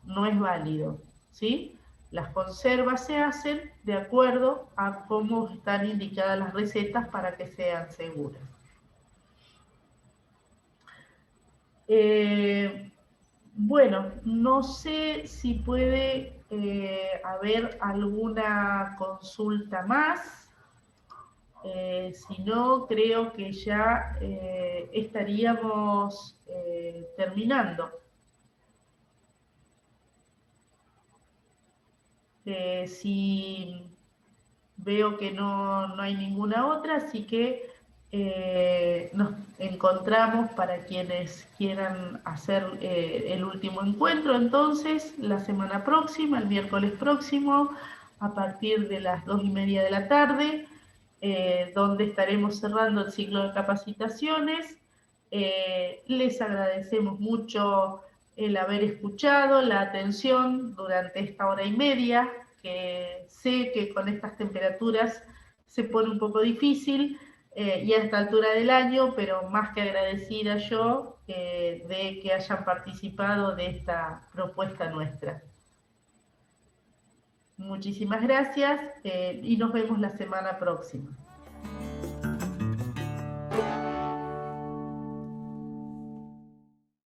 no es válido, ¿sí? Las conservas se hacen de acuerdo a cómo están indicadas las recetas para que sean seguras. Bueno, no sé si puede haber alguna consulta más. Si no, creo que ya estaríamos terminando. Si veo que no hay ninguna otra, así que nos encontramos para quienes quieran hacer el último encuentro, entonces, la semana próxima, el miércoles próximo, a partir de las 2:30 de la tarde, donde estaremos cerrando el ciclo de capacitaciones. Les agradecemos mucho el haber escuchado, la atención durante esta hora y media, que sé que con estas temperaturas se pone un poco difícil, y a esta altura del año, pero más que agradecida yo de que hayan participado de esta propuesta nuestra. Muchísimas gracias y nos vemos la semana próxima.